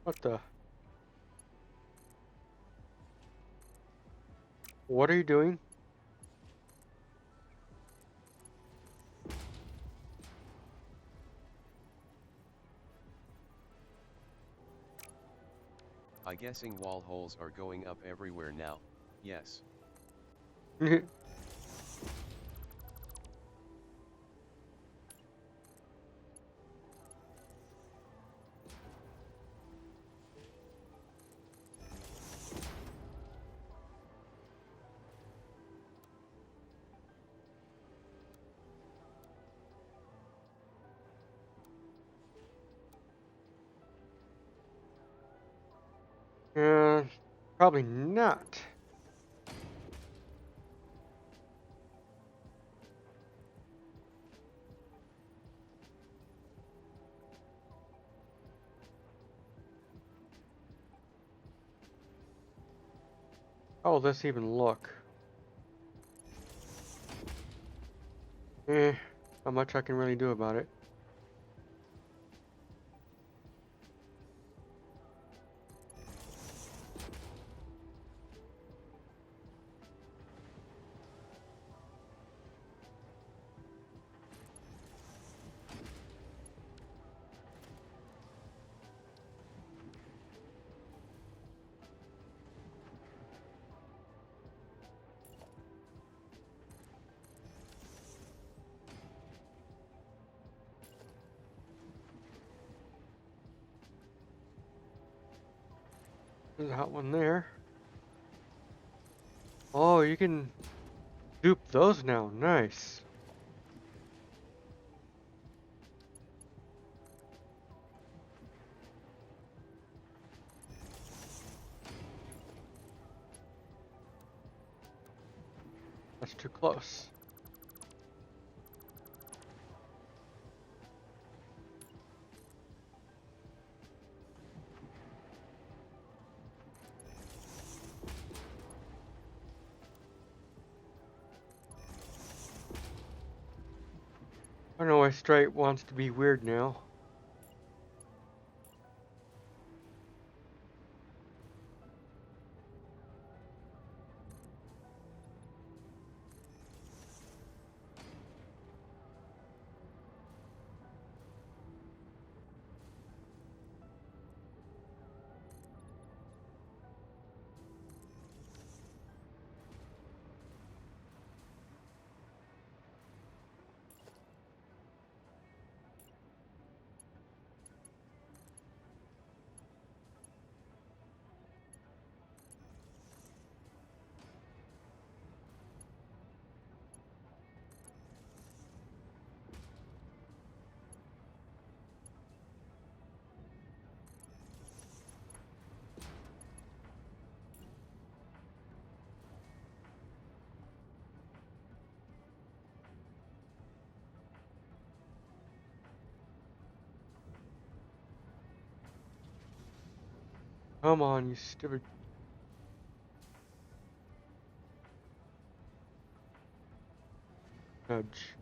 What the? What are you doing? I guessing wall holes are going up everywhere now. Yes. Probably not. How will this even look? Not much I can really do about it. There's a hot one there. Oh, you can dupe those now. Nice. That's too close. I don't know why Straight wants to be weird now. Come on, you stupid. Nudge.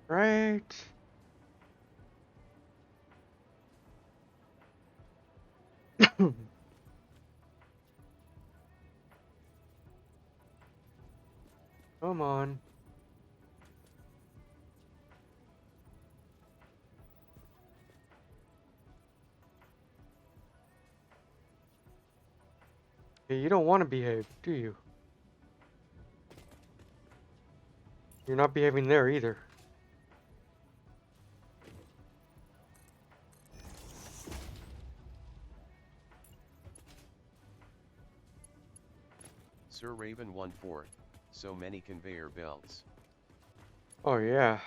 Right. Come on. Yeah, you don't want to behave, do you? You're not behaving there either. Sir Raven 1-4, so many conveyor belts. Oh yeah.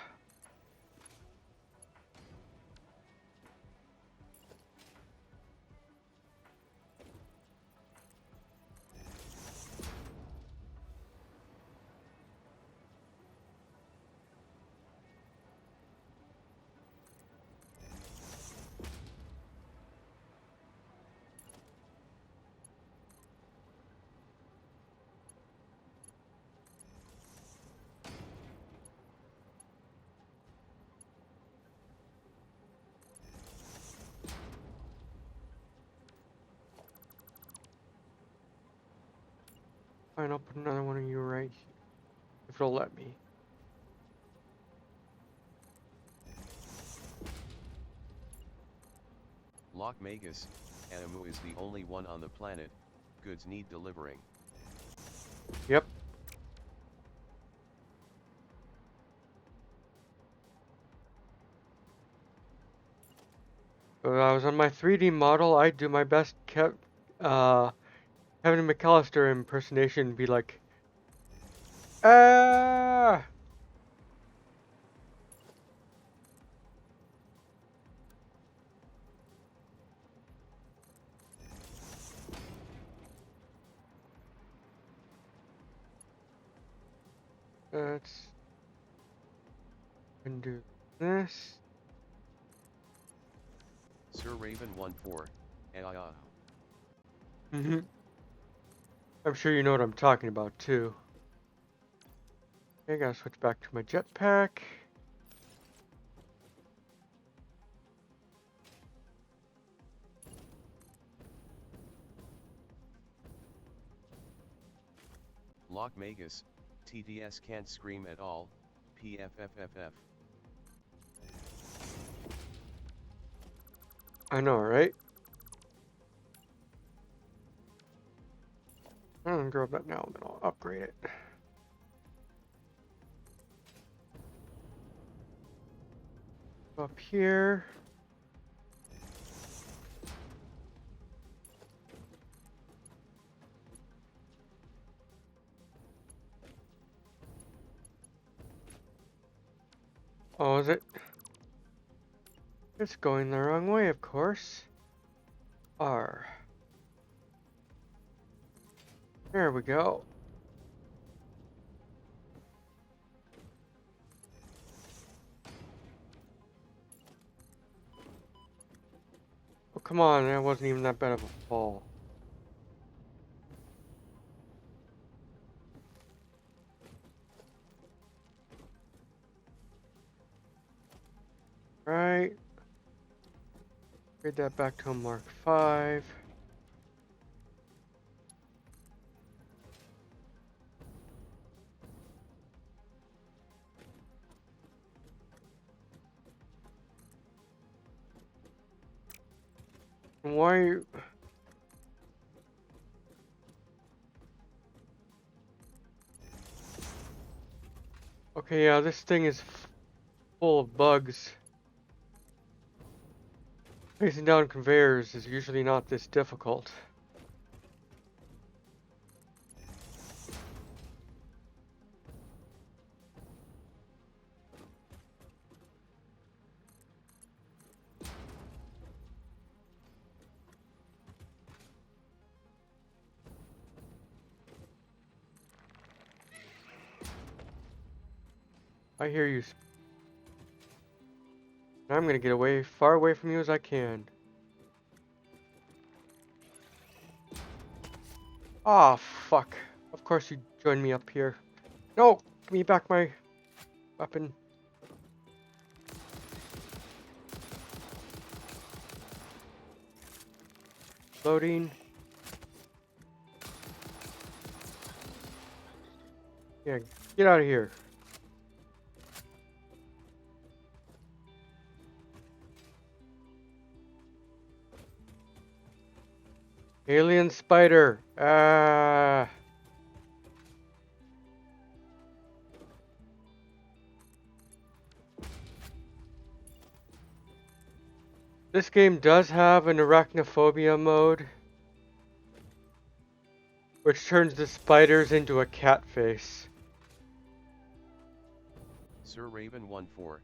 Fine, I'll put another one of you right here, if it'll let me. Loch Magus, Anamu is the only one on the planet, goods need delivering. Yep. When I was on my 3D model, I'd do my best Kevin McAllister impersonation and be like, ah! Let's undo this. Sir Raven 1-4, Mm-hmm. I'm sure you know what I'm talking about too. Okay, gotta switch back to my jetpack. Loch Magus, TDS can't scream at all, PFFFF. I know, right? I'm gonna grab that now and then I'll upgrade it. Up here. Oh, is it? It's going the wrong way, of course. R. There we go. Oh, come on, that wasn't even that bad of a fall. Right. Upgrade that back to a Mark 5. Why? Okay, yeah, this thing is full of bugs. Placing down conveyors is usually not this difficult. I hear you. I'm gonna get away, far away from you as I can. Ah, fuck. Of course you joined me up here. No! Give me back my weapon. Loading. Yeah, get out of here. Alien spider. Ah. This game does have an arachnophobia mode, which turns the spiders into a cat face. Sir Raven 1-4,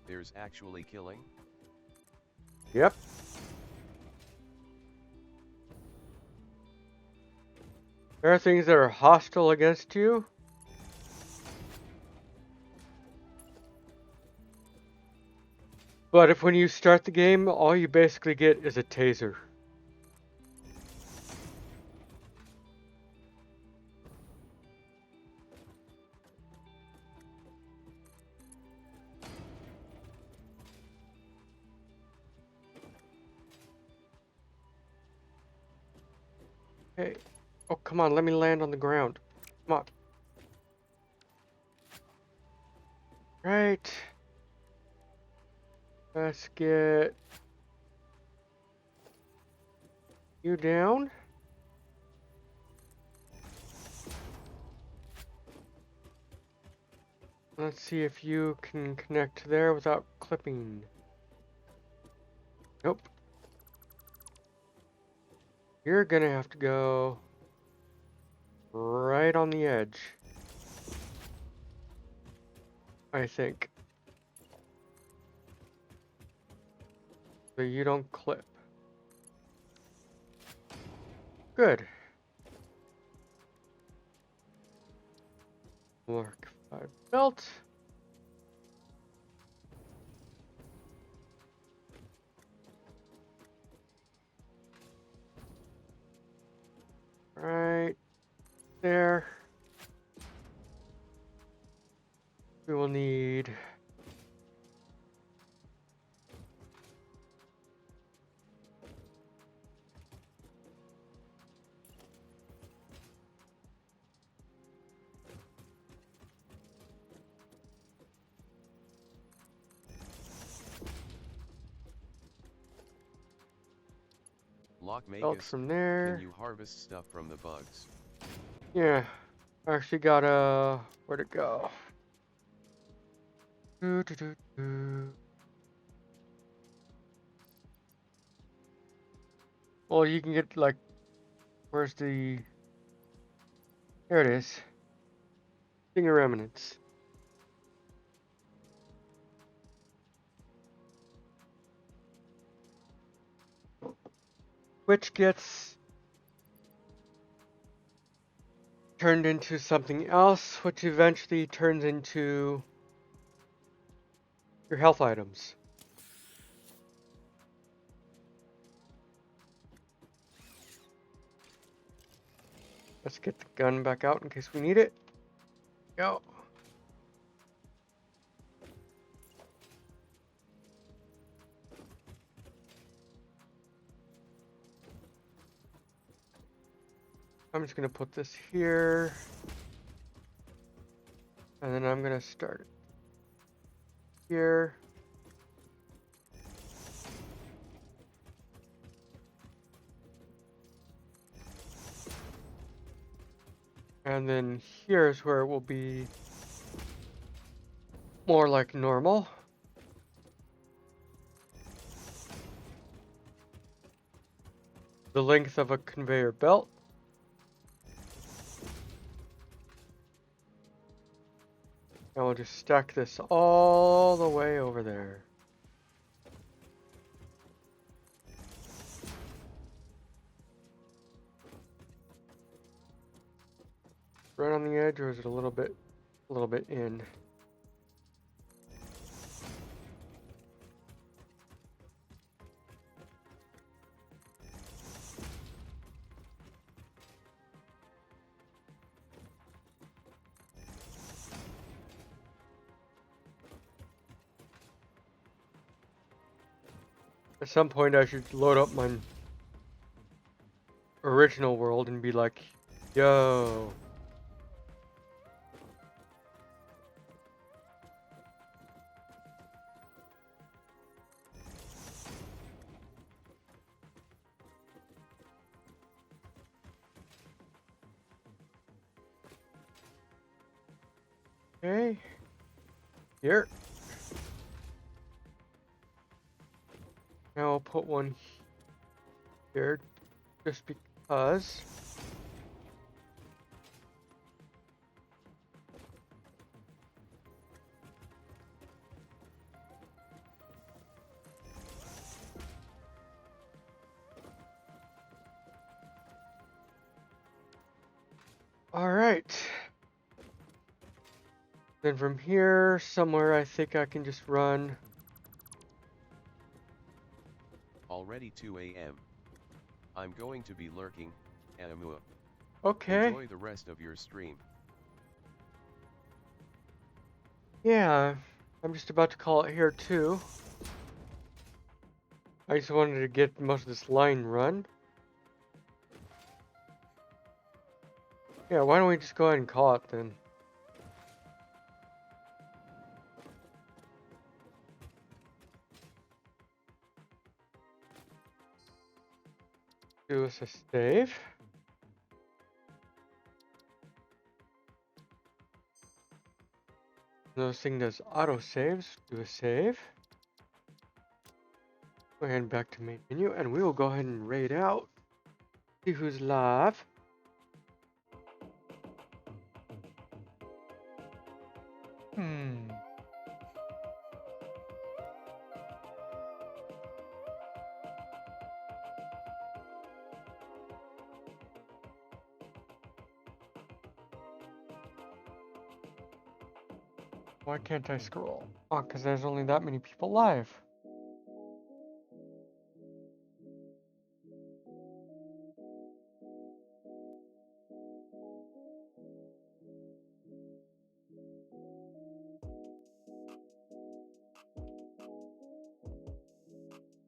there's actually killing? Yep. There are things that are hostile against you. But if when you start the game, all you basically get is a taser. Hey. Oh, come on, let me land on the ground. Come on. Right. Let's get you down. Let's see if you can connect there without clipping. Nope. You're gonna have to go right on the edge, I think. So you don't clip. Good. Mark 5 belt. Right there. We will need Lock belt Magus, from can there. you harvest stuff from the bugs? Yeah. I actually got where'd it go? Doo, doo, doo, doo. Well, you can get like, where's the? There it is. Stinger remnants. Which gets turned into something else, which eventually turns into your health items. Let's get the gun back out in case we need it. Go. I'm just gonna put this here. And then I'm gonna start it here. And then here's where it will be more like normal. The length of a conveyor belt. And we'll just stack this all the way over there. Right on the edge, or is it a little bit in? At some point I should load up my original world and be like, yo. Okay. Here. Now I'll put one here just because. Alright. Then from here, somewhere I think I can just run. Already 2 a.m. I'm going to be lurking, Anamua. Okay. Enjoy the rest of your stream. Yeah, I'm just about to call it here too. I just wanted to get most of this line run. Yeah, why don't we just go ahead and call it then? Do us a save. Those thing does auto saves. Do a save. Go ahead and back to main menu, and we will go ahead and raid out. See who's live. Why can't I scroll? Oh, because there's only that many people live.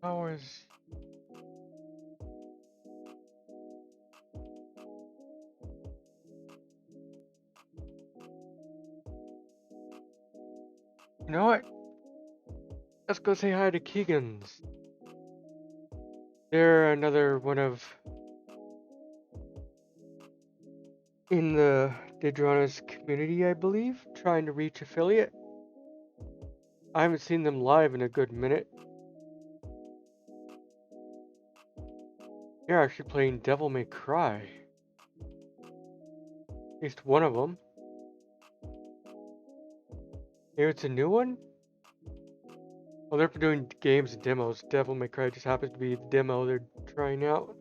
How is... You know what? Let's go say hi to Keegan's. They're another one of... in the Daedrona's community, I believe, trying to reach affiliate. I haven't seen them live in a good minute. They're actually playing Devil May Cry. At least one of them. Maybe it's a new one? Well, they're doing games and demos. Devil May Cry just happens to be the demo they're trying out.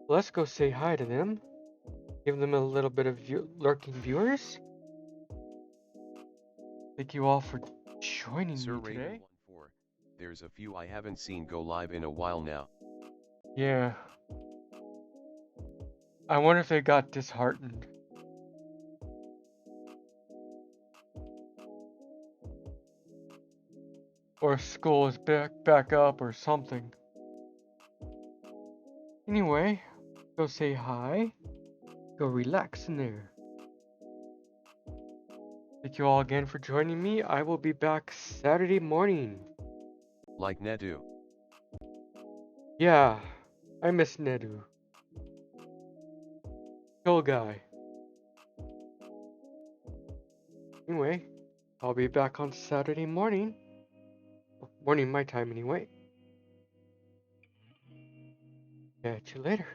Let's go say hi to them. Give them a little bit of lurking viewers. Thank you all for joining Sir me today. Raven14, there's a few I haven't seen go live in a while now. Yeah. I wonder if they got disheartened. Or school is back up or something. Anyway, go say hi. Go relax in there. Thank you all again for joining me. I will be back Saturday morning. Like Nedu. Yeah, I miss Nedu. Chill guy. Anyway, I'll be back on Saturday morning. Morning my time anyway. Catch you later.